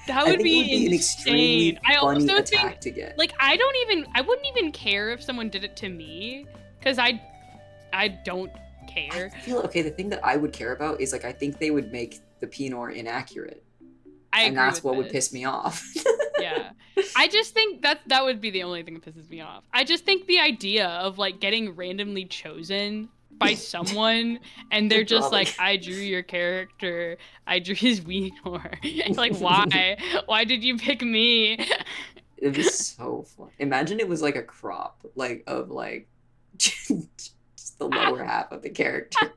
That would be an extremely funny attack to get. Like I wouldn't even care if someone did it to me because I don't care. I feel okay. The thing that I would care about is like I think they would make the penor inaccurate. And that's what would piss me off. Yeah. I just think that would be the only thing that pisses me off. I just think the idea of like getting randomly chosen by someone and they're just like, I drew your character, I drew his weenor. Like, why? Why did you pick me? It'd be so fun. Imagine it was like a crop, like of like just the lower half of the character.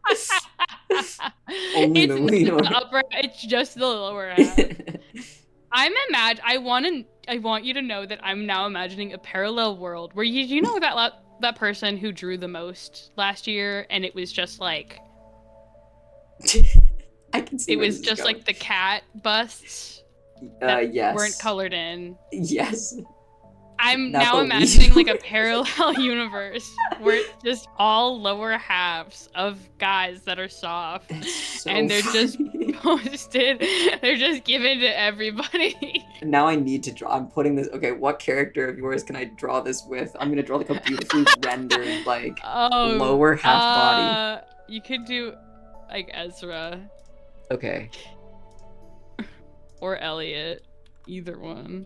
Only the weenor. It's just the lower half. I want you to know that I'm now imagining a parallel world where you know that person who drew the most last year and it was just like I can see it was just like the cat busts that weren't colored in. Yes. I'm now imagining like a parallel universe where it's just all lower halves of guys that are soft so and they're just posted, they're just given to everybody. Now I need to draw. I'm putting this. Okay, what character of yours can I draw this with? I'm gonna draw like a beautifully rendered like lower half body. You could do like Ezra. Okay. Or Elliot. Either one.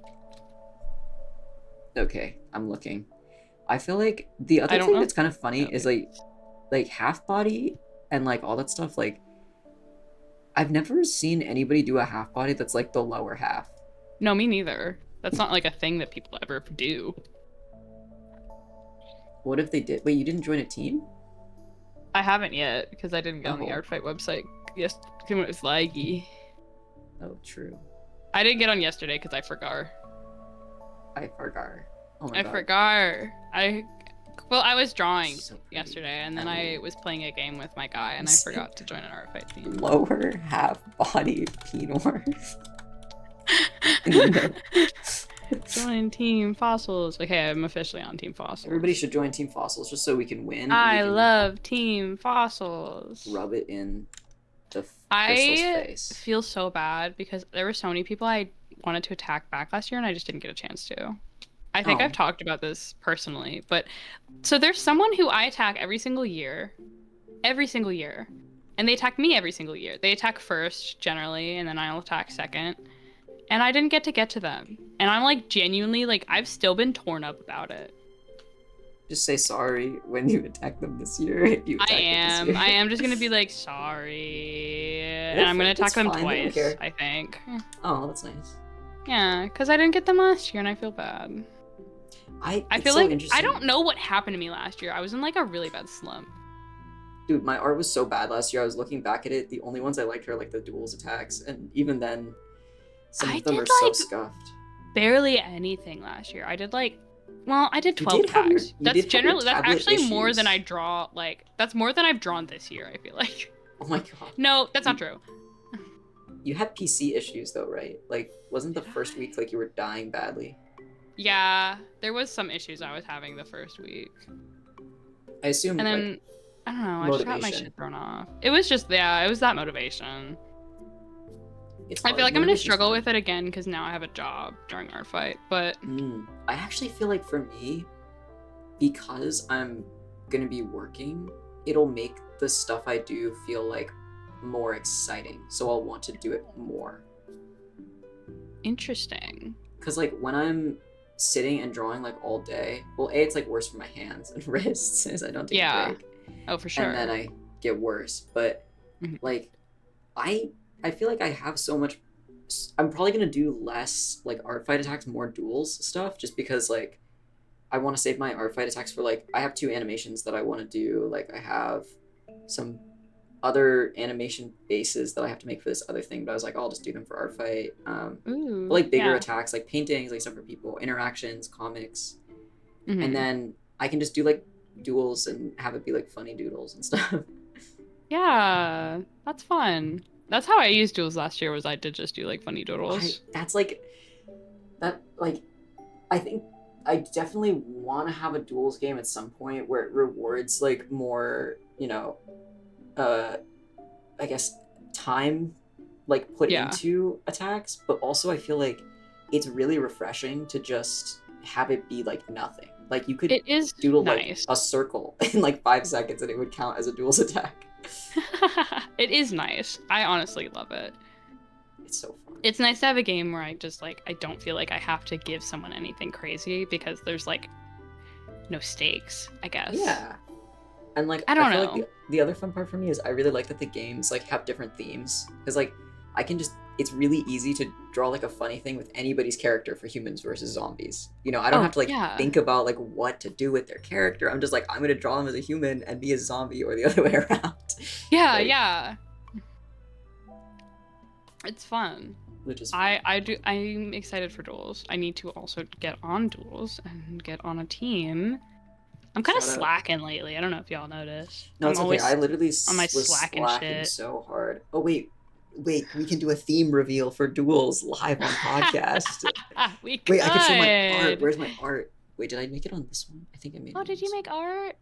Okay, I'm looking. I feel like the other thing that's kind of funny is like half body and like all that stuff. Like, I've never seen anybody do a half body that's like the lower half. No, me neither. That's not like a thing that people ever do. What if they did? Wait, you didn't join a team? I haven't yet because I didn't get on the artfight website. Yes, because it was laggy. Oh, true. I didn't get on yesterday because I forgot. I forgot. Oh my God. God. Well, I was drawing yesterday, and then I was playing a game with my guy, and I forgot to join an artfight team. Lower half body penor. Join Team Fossils. Okay, I'm officially on Team Fossils. Everybody should join Team Fossils just so we can win. I love Team Fossils. Rub it in the crystal's face. I feel so bad because there were so many people I wanted to attack back last year, and I just didn't get a chance to. I think I've talked about this personally, but so there's someone who I attack every single year, and they attack me every single year. They attack first generally, and then I'll attack second, and I didn't get to them. And I'm like genuinely like I've still been torn up about it. Just say sorry when you attack them this year. If you I am just gonna be like sorry, and I'm gonna attack them twice. I think. Oh, that's nice. Yeah, because I didn't get them last year and I feel bad. I feel so like I don't know what happened to me last year. I was in like a really bad slump. Dude, my art was so bad last year. I was looking back at it. The only ones I liked are like the duels attacks, and even then, some of them are so scuffed. Barely anything last year. I did like, well, I did 12 You tags. did That's actually issues. more than I draw. Like, that's more than I've drawn this year, I feel like. Oh my god. No, that's not true. You had PC issues though, right? Like, wasn't the first week like you were dying badly? Yeah, there was some issues I was having the first week. I assume. And then, like, I don't know, I just got my shit thrown off. It was just, yeah, it was that motivation. I feel like I'm gonna struggle with it again because now I have a job during our fight, but... I actually feel like for me, because I'm gonna be working, it'll make the stuff I do feel like more exciting, so I'll want to do it more. Interesting. Because like when I'm sitting and drawing like all day, well, it's like worse for my hands and wrists as I don't take a break. Oh, for sure. And then I get worse, but like I feel like I have so much. I'm probably gonna do less like art fight attacks, more duels stuff, just because like I want to save my art fight attacks for like I have 2 animations that I want to do. Like I have some other animation bases that I have to make for this other thing, but I was like, I'll just do them for art fight. But like bigger attacks, like paintings, like stuff for people, interactions, comics, and then I can just do like duels and have it be like funny doodles and stuff. Yeah, that's fun. That's how I used duels last year. Was I did just do like funny doodles. That's like that. Like, I think I definitely want to have a duels game at some point where it rewards like more, you know, I guess time like put into attacks, but also I feel like it's really refreshing to just have it be like nothing. Like you could doodle like a circle in like 5 seconds and it would count as a duels attack. It is nice. I honestly love it. It's so fun. It's nice to have a game where I just like I don't feel like I have to give someone anything crazy because there's like no stakes, I guess. Yeah. And like I don't know. Like the other fun part for me is I really like that the games like have different themes, because like I can just, it's really easy to draw like a funny thing with anybody's character for humans versus zombies. You know, I don't have to like think about like what to do with their character. I'm just like, I'm gonna draw them as a human and be a zombie, or the other way around. Yeah, like, yeah. It's fun. Which is fun. I'm excited for duels. I need to also get on duels and get on a team. I'm kind of slacking lately. I don't know if y'all noticed. No, it's okay. I literally on my slacking shit so hard. Oh wait, we can do a theme reveal for duels live on podcast. Wait, I can show my art. Where's my art? Wait, did I make it on this one? I think I made it. Oh, did you make art?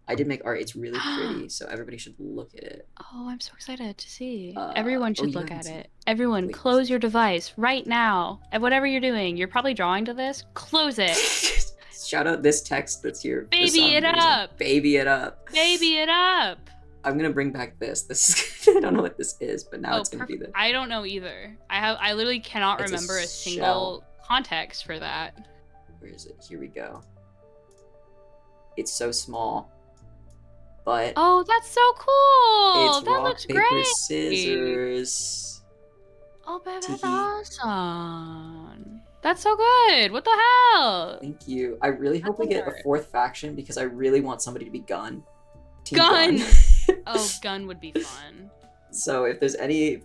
I did make art. It's really pretty, so everybody should look at it. Oh, I'm so excited to see. Everyone should look at it. Everyone, close your device right now. And whatever you're doing, you're probably drawing to this. Close it. Shout out this text that's here. Baby it up. Baby it up. Baby it up. I'm gonna bring back this. This is I don't know what this is, but now it's gonna be this. I don't know either. I literally cannot remember a single context for that. Where is it? Here we go. It's so small. But oh, that's so cool! It's that rock, looks paper, great. Scissors. Oh, babe, that's awesome. That's so good. What the hell? Thank you. I really hope we get a 4th faction because I really want somebody to be Gun. Gun. Oh, Gun would be fun. So if there's any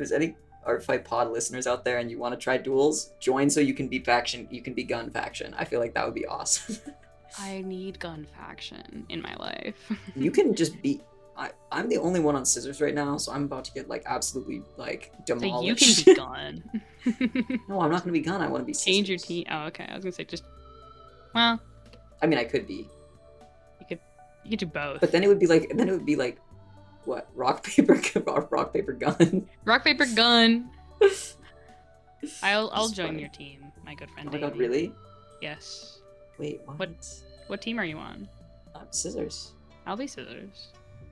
Art Fight Pod listeners out there and you want to try duels, join so you can be faction. You can be Gun faction. I feel like that would be awesome. I need Gun faction in my life. You can just be. I'm the only one on Scissors right now, so I'm about to get like absolutely like demolished. So you can be Gun. No, I'm not gonna be Gun. I want to be Scissors. Change your team. Oh, okay. I was gonna say just. Well. I mean, I could be. You could do both. But then it would be like, what? Rock paper gun. Rock paper gun. I'll join your team, my good friend. Oh my god, really? Yes. Wait, what team are you on? Scissors. I'll be Scissors.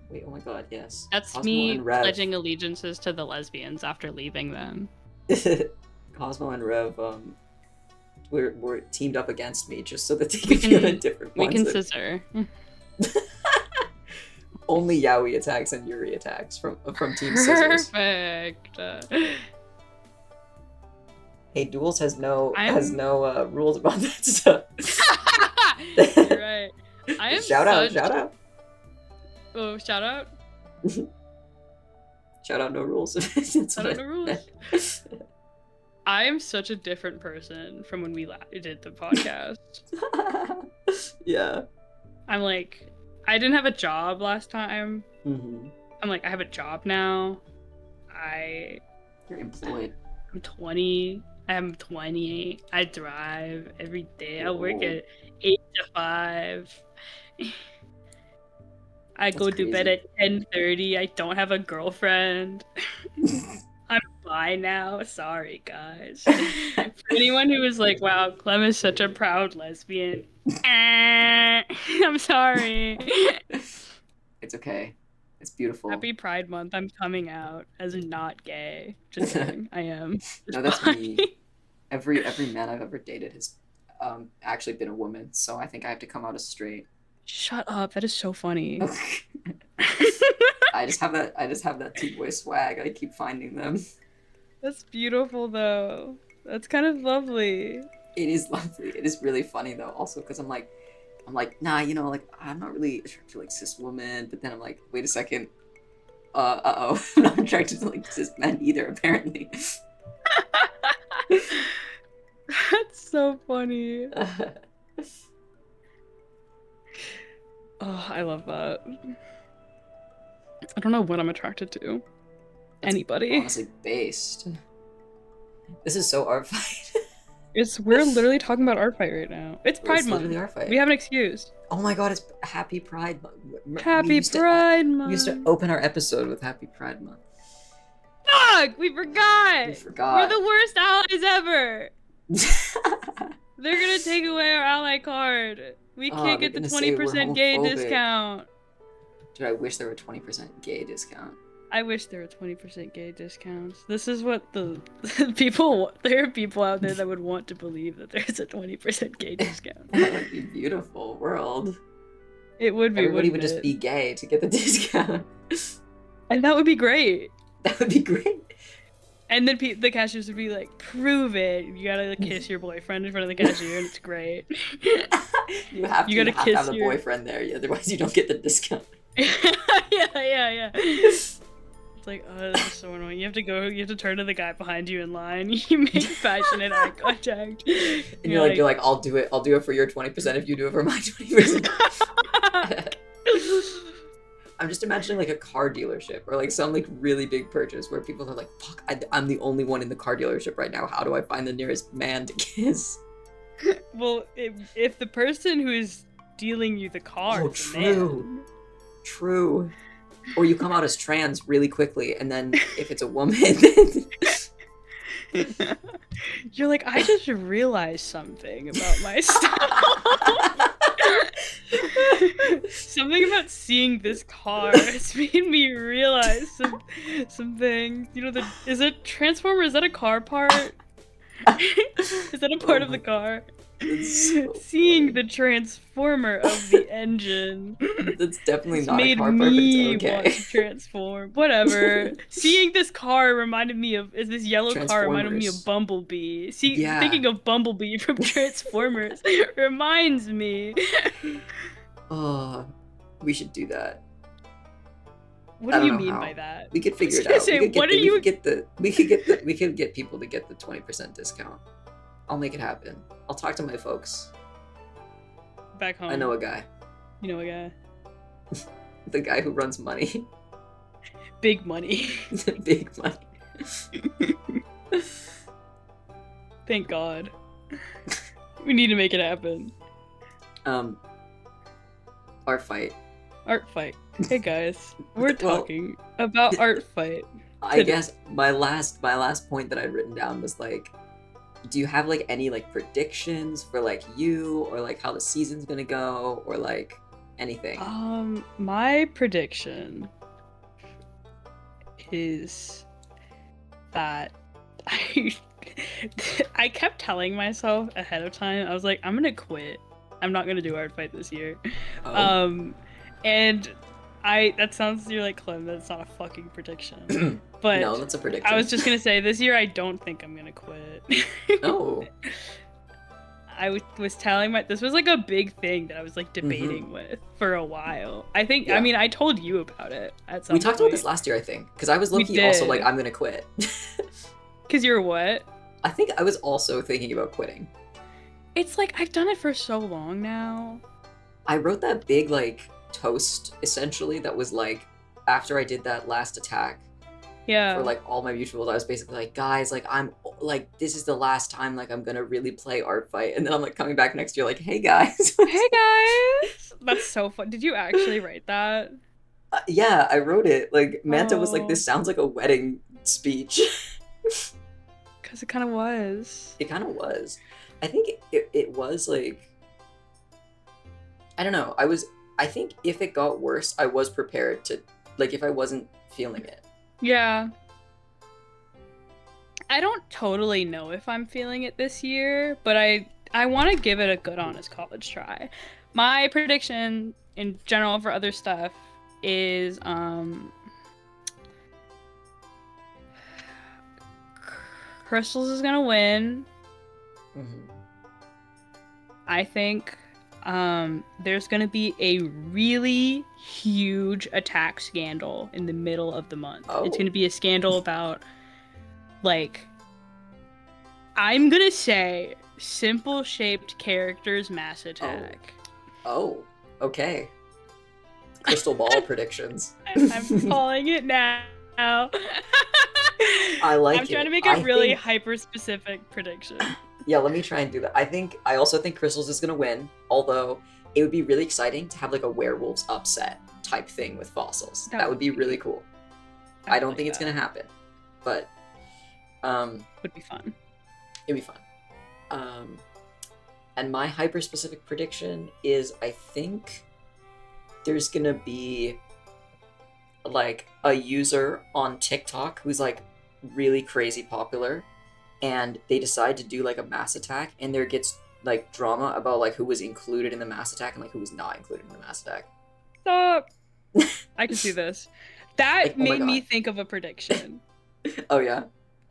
Wait, oh my god, yes. That's Cosmo me pledging allegiances to the lesbians after leaving them. Cosmo and Rev, were teamed up against me just so that they could be on a different ones. We can scissor. Only Yaoi attacks and Yuri attacks from Team Scissors. Perfect. Hey, Duels has no I'm- rules about that stuff. You're right. I am Shout out. Oh, shout out. Shout out, no rules. Shout out, no rules. I am such a different person from when we did the podcast. Yeah. I'm like, I didn't have a job last time. Mm-hmm. I'm like, I have a job now. You're employed. I'm 20. I'm 20. I drive every day. I work at 8 to 5. I go to bed at 10:30. I don't have a girlfriend. I'm bi now. Sorry, guys. For anyone who was like, wow, Clem is such a proud lesbian. I'm sorry. It's okay. It's beautiful. Happy Pride Month. I'm coming out as not gay. Just kidding. I am. No, that's me. Every man I've ever dated has actually been a woman, so I think I have to come out as straight. Shut up. That is so funny. I just have that two-boy swag. I keep finding them. That's beautiful though. That's kind of lovely. It is lovely. It is really funny though, also because I'm like, nah, you know, like I'm not really attracted to like cis women, but then I'm like, wait a second, uh-oh, I'm not attracted to like cis men either, apparently. That's so funny. Oh, I love that. I don't know what I'm attracted to. Anybody. Honestly, based. This is so artfight. We're literally talking about artfight right now. It's Pride Month. Artfight. We have an excuse. Oh my god, it's Happy Pride Month. Happy Pride Month. We used to open our episode with Happy Pride Month. Fuck! We forgot! We forgot. We're the worst allies ever! They're gonna take away our ally card. We can't get the 20% gay discount. Dude, I wish there were 20% gay discount. I wish there were 20% gay discounts. This is what the people. There are people out there that would want to believe that there's a 20% gay discount. That would be a beautiful world. It would be. Everybody would just be gay to get the discount. And that would be great. That would be great. And then the cashiers would be like, "Prove it! You gotta like, kiss your boyfriend in front of the cashier, and it's goat." You have to have the boyfriend there, otherwise you don't get the discount. yeah. It's like, oh, that's so annoying. You have to turn to the guy behind you in line. You make passionate eye contact. And you're like, I'll do it for your 20% if you do it for my 20%. I'm just imagining like a car dealership or like some like really big purchase where people are like, fuck, I'm the only one in the car dealership right now. How do I find the nearest man to kiss? Well, if the person who is dealing you the car is a man. True. Or you come out as trans really quickly, and then if it's a woman, then... You're like, I just realized something about myself. Something about seeing this car has made me realize some things. You know, is it Transformer? Is that a car part? Is that a part of the car? So seeing the transformer of the engine. That's definitely not made a car part, me but it's okay. Want to transform. Whatever. Seeing this car reminded me of this yellow car reminded me of Bumblebee. Thinking of Bumblebee from Transformers reminds me. Oh, we should do that. What do you mean by that? We could figure it out. We could get people to get the 20% discount. I'll make it happen. I'll talk to my folks. Back home. I know a guy. You know a guy? The guy who runs money. Big money. Big money. Thank God. We need to make it happen. Artfight. Artfight. Hey guys, we're talking about Artfight. I guess my last point that I'd written down was like, do you have like any like predictions for like you or like how the season's gonna go or like anything? My prediction is that I kept telling myself ahead of time, I was like, I'm gonna quit. I'm not gonna do Artfight this year. And That sounds you're like Clem. That's not a fucking prediction. But No, that's a prediction. I was just gonna say this year I don't think I'm gonna quit. Oh. I was telling this was like a big thing that I was like debating with for a while. I think I mean I told you about it at some point. We talked about this last year, I think, because I was low-key also like I'm gonna quit. Because you're what? I think I was also thinking about quitting. It's like I've done it for so long now. I wrote that big like toast essentially that was like after I did that last attack. Yeah. For like all my mutuals, I was basically like, guys, like I'm like this is the last time like I'm gonna really play Artfight, and then I'm like coming back next year like, hey guys. Hey guys. That's so fun. Did you actually write that? Yeah, I wrote it. Like Manta was like, this sounds like a wedding speech. Because it kind of was. It kind of was. I think it was like, I don't know. I think if it got worse, I was prepared to, like, if I wasn't feeling it. Yeah. I don't totally know if I'm feeling it this year, but I want to give it a good, honest college try. My prediction in general for other stuff is, Crystals is gonna win. Mm-hmm. I think there's gonna be a really huge attack scandal in the middle of the month. Oh. It's gonna be a scandal about, like, I'm gonna say simple shaped characters mass attack. Oh, okay. Crystal ball predictions. I'm calling it now. I like it. I'm trying to make a really hyper specific prediction. Yeah, let me try and do that. I also think Crystals is gonna win, although it would be really exciting to have like a werewolves upset type thing with fossils. That would be really cool. I don't think it's gonna happen, but would be fun. It'd be fun. And my hyper specific prediction is I think there's gonna be like a user on TikTok who's like really crazy popular, and they decide to do like a mass attack, and there gets like drama about like who was included in the mass attack and like who was not included in the mass attack. Stop. I can see this. That like, made me think of a prediction. Oh yeah?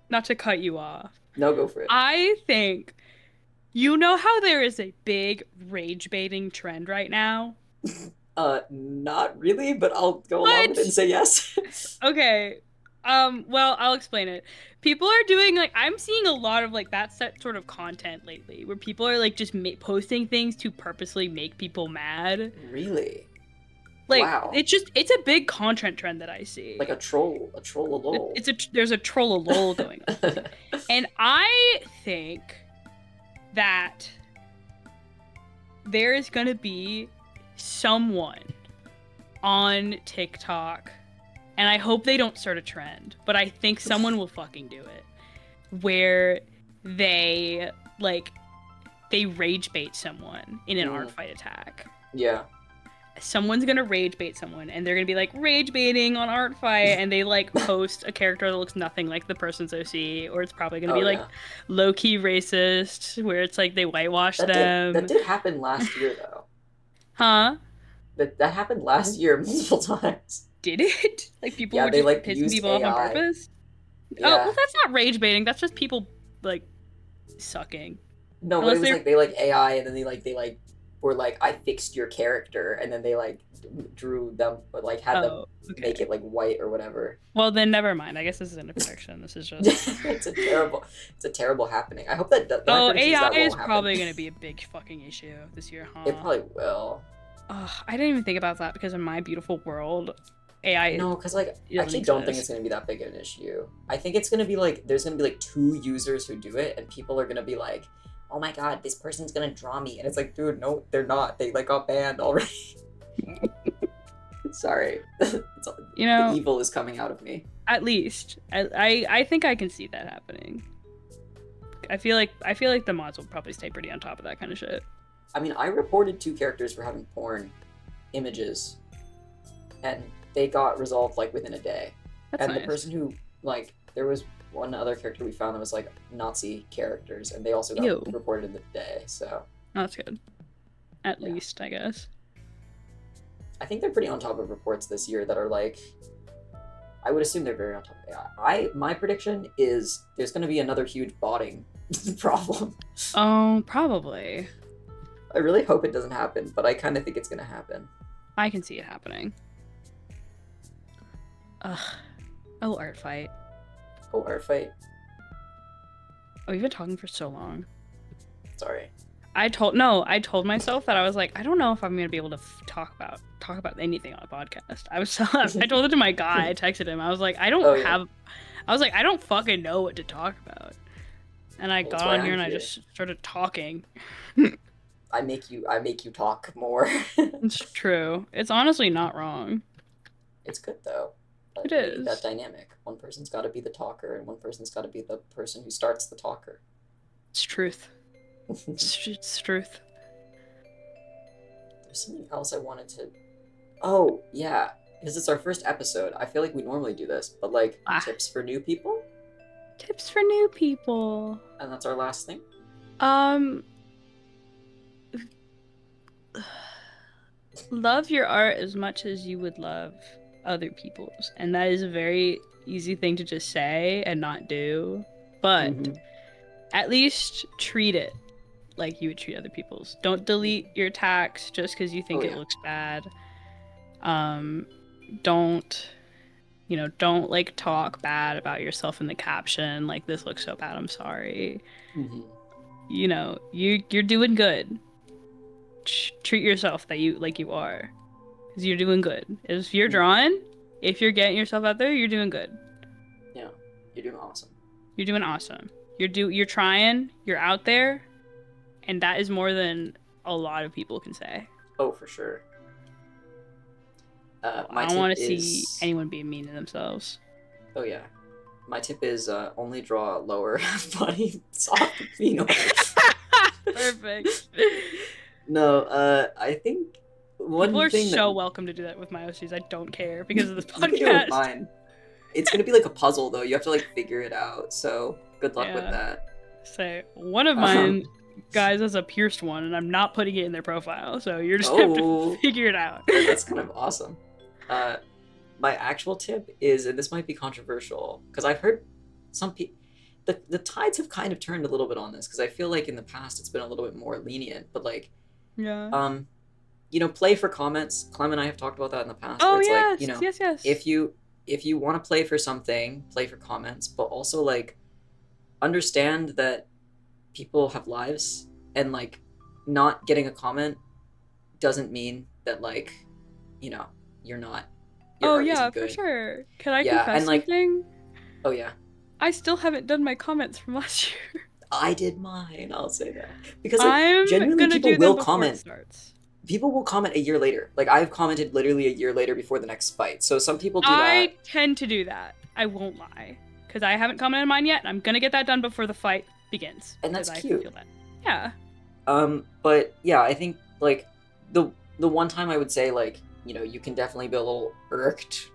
Not to cut you off. No, go for it. I think, you know how there is a big rage baiting trend right now? Not really, but I'll go along with it and say yes. Okay. Well, I'll explain it. People are doing, like, I'm seeing a lot of, like, that sort of content lately, where people are, like, just posting things to purposely make people mad. Really? Like, wow. It's a big content trend that I see. Like a troll-a-lol. There's a troll-a-lol going on. And I think that there is gonna be someone on TikTok, and I hope they don't start a trend, but I think someone will fucking do it, where they rage bait someone in an art fight attack. Yeah. Someone's gonna rage bait someone, and they're gonna be like rage baiting on art fight, and they like post a character that looks nothing like the person's OC, or it's probably gonna be like low-key racist, where it's like they whitewash them. That did happen last year though. Huh? That happened last year multiple times. Did it? Like people were they, just like, pissing people off on purpose? Yeah. Oh, well, that's not rage baiting. That's just people like sucking. No, but it was like they like AI, and then they were like, I fixed your character, and then they like drew them, but like had them make it like white or whatever. Well, then never mind. I guess this isn't a prediction. This is just it's a terrible happening. I hope that. AI is probably going to be a big fucking issue this year, huh? It probably will. I didn't even think about that because in my beautiful world, AI. No, because like I actually don't think it's going to be that big of an issue. I think it's going to be like there's going to be like 2 users who do it, and people are going to be like, oh my god, this person's gonna draw me. And it's like, dude, no, they're not. They like got banned already. Sorry. The evil is coming out of me. At least. I think I can see that happening. I feel like the mods will probably stay pretty on top of that kind of shit. I mean, I reported 2 characters for having porn images, and they got resolved like within a day. That's nice. The person who like there was one other character we found that was like Nazi characters, and they also got reported in the day. So that's good. At least, I guess. I think they're pretty on top of reports this year that are like, I would assume they're very on top of AI. My prediction is there's going to be another huge botting problem. Oh, probably. I really hope it doesn't happen, but I kind of think it's going to happen. I can see it happening. Ugh. Oh, art fight. Oh, artfight. Oh, we've been talking for so long. Sorry. I told myself that I was like, I don't know if I'm gonna be able to talk about anything on a podcast. I told it to my guy. I texted him. I was like, I don't fucking know what to talk about. And I got on here and I just started talking. I make you talk more. It's true. It's honestly not wrong. It's good though. Like, it is that dynamic. One person's got to be the talker, and one person's got to be the person who starts the talker. It's truth. It's truth. There's something else I wanted to. Oh yeah, because it's our first episode. I feel like we normally do this, but like tips for new people. Tips for new people. And that's our last thing. Love your art as much as you would love other people's, and that is a very easy thing to just say and not do, but at least treat it like you would treat other people's. Don't delete your tags just because you think it looks bad. Don't like talk bad about yourself in the caption, like, this looks so bad, I'm sorry. You know, you're doing good. Treat yourself like you are, because you're doing good. If you're drawing, if you're getting yourself out there, you're doing good. Yeah, you're doing awesome. You're doing awesome. You're trying, you're out there, and that is more than a lot of people can say. Oh, for sure. I don't want to see anyone being mean to themselves. Oh yeah. My tip is only draw lower body soft pheno. Perfect. No, I think people are so welcome to do that with my OCs. I don't care because of this podcast. You can mine. It's gonna be like a puzzle though. You have to like figure it out. So good luck with that. So one of mine guys has a pierced one, and I'm not putting it in their profile. So you're just gonna have to figure it out. That's kind of awesome. My actual tip is, and this might be controversial, because I've heard some people. The tides have kind of turned a little bit on this, because I feel like in the past it's been a little bit more lenient, but like, play for comments. Clem and I have talked about that in the past. Oh, where it's yes, yes. If you want to play for something, play for comments, but also like understand that people have lives, and like not getting a comment doesn't mean that like, you're not. Your art isn't good. For sure. Can I confess something? Oh yeah. I still haven't done my comments from last year. I did mine. I'll say that, because like, genuinely people will comment. People will comment a year later. Like, I've commented literally a year later before the next fight. So some people do that. I tend to do that. I won't lie, because I haven't commented mine yet, and I'm gonna get that done before the fight begins. And that's cute. Yeah. But yeah, I think like the one time I would say like, you can definitely be a little irked,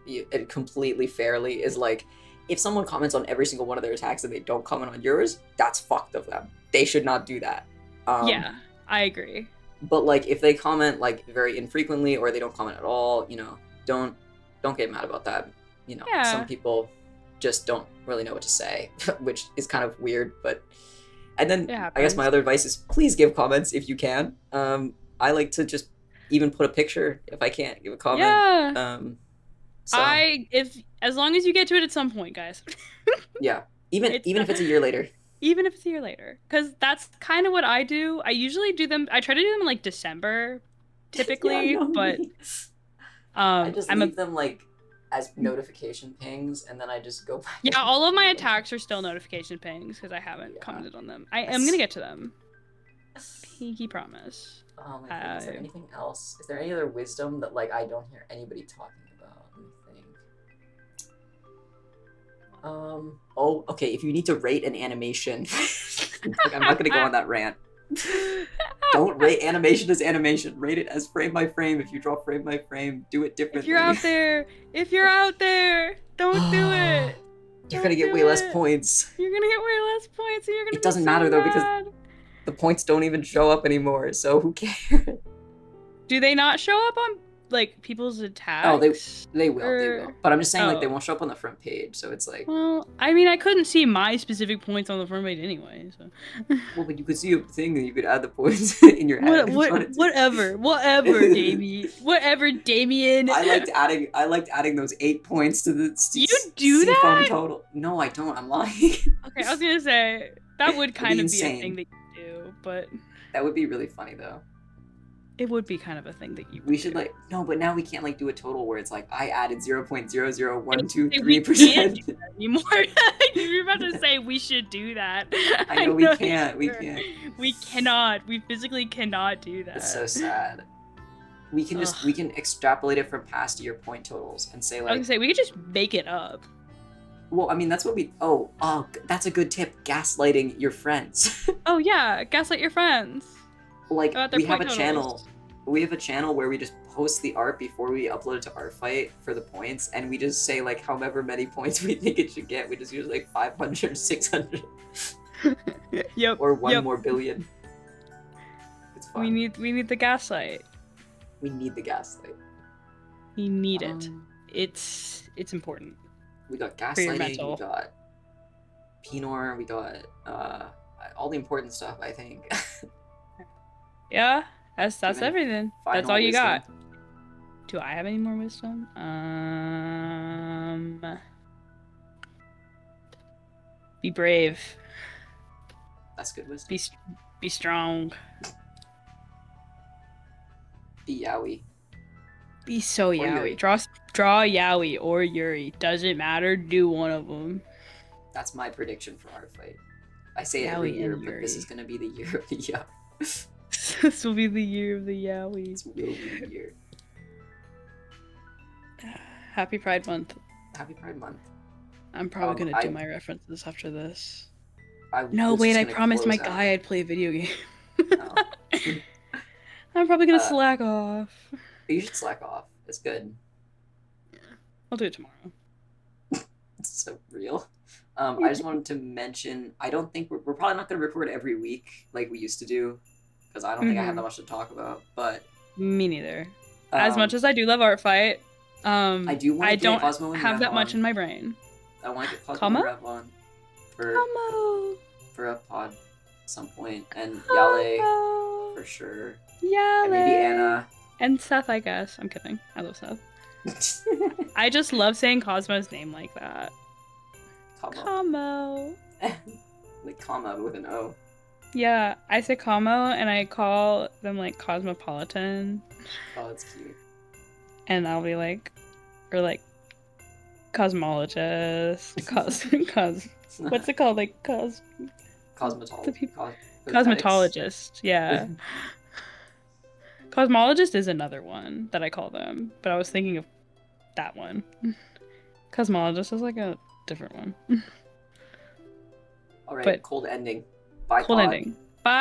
completely fairly, is like, if someone comments on every single one of their attacks and they don't comment on yours, that's fucked of them. They should not do that. Yeah, I agree. But like, if they comment like very infrequently, or they don't comment at all, don't get mad about that. Some people just don't really know what to say, which is kind of weird. But and then I guess my other advice is, please give comments if you can. I like to just even put a picture if I can't give a comment. Yeah. As long as you get to it at some point, guys. Yeah. Even if it's a year later. Even if it's a year later, because that's kind of what I do. I usually do them. I try to do them in like December, typically, but I just leave them like as notification pings, and then I just go back. Yeah, all of my attacks are still notification pings because I haven't commented on them. I am gonna get to them. Pinky promise. Oh my goodness. Is there anything else? Is there any other wisdom that like I don't hear anybody talking about? Let me think. Okay, if you need to rate an animation, I'm not gonna go on that rant. Don't rate animation as animation. Rate it as frame by frame. If you draw frame by frame, do it differently. If you're out there, don't do it. You're gonna get way less points. You're gonna get way less points, and you're gonna. It doesn't matter though, because the points don't even show up anymore. So who cares? Do they not show up on? like people's attacks? Oh, they will, or... they will. But I'm just saying, like, they Oh. won't show up on the front page, so it's like. Well, I mean, I couldn't see my specific points on the front page anyway, so. Well, but you could see a thing and you could add the points in your head. Whatever, Damie. Whatever, Damien. I liked adding those 8 points to the You do Seafoam that? total. No, I don't. I'm lying. Okay, I was gonna say that would kind of be a insane. thing that you do, but That would be really funny though. it would be kind of a thing that you. We should like no, but now we can't like do a total where it's like I added 0.00123% anymore. You're about to say we should do that. I know we can't. We can't. We cannot. We physically cannot do that. It's so sad. We can just we can extrapolate it from past year point totals and say like. I was gonna say we could just make it up. Well, I mean that's what we. Oh, that's a good tip. Gaslighting your friends. Oh yeah, gaslight your friends. Like we have a totals. channel. We have a channel where we just post the art before we upload it to Artfight for the points, and we just say like however many points we think it should get. We just use like 500, 600. Yep. Or one more billion. It's fun. We need the gaslight. We need the gaslight. We need it. It's important. We got gaslighting. We got Pinor. We got all the important stuff. I think. Yeah, that's everything. That's all you wisdom. got. Do I have any more wisdom? Be brave. That's good wisdom. Be strong. Be yaoi. Be so yaoi. Draw yaoi or Yuri. Doesn't matter. Do one of them. That's my prediction for Artfight. I say it every year, but this is gonna be the year of the yaoi. This will be the year of the yaoi. This will be the year. Happy Pride Month. Happy Pride Month. I'm probably gonna do my references after this. I promised my guy I'd play a video game. No. I'm probably gonna slack off. You should slack off. It's good. Yeah. I'll do it tomorrow. It's so real. I just wanted to mention, I don't think we're probably not going to record every week like we used to do, because I don't think I have that much to talk about, but... Me neither. As much as I do love Artfight, I don't have that much in my brain. I want to get Cosmo and Rev on for a pod at some point, and Yale for sure. Yale. And maybe Anna. And Seth, I guess. I'm kidding. I love Seth. I just love saying Cosmo's name like that. Como. Like comma with an O. Yeah, I say Como and I call them like Cosmopolitan. Oh, that's cute. And I'll be like, or like cosmologist. What's it called? Like cosmetologist. Yeah. Cosmologist is another one that I call them, but I was thinking of that one. Cosmologist is like a different one. All right, cold ending. Bye. Cold ending. Bye.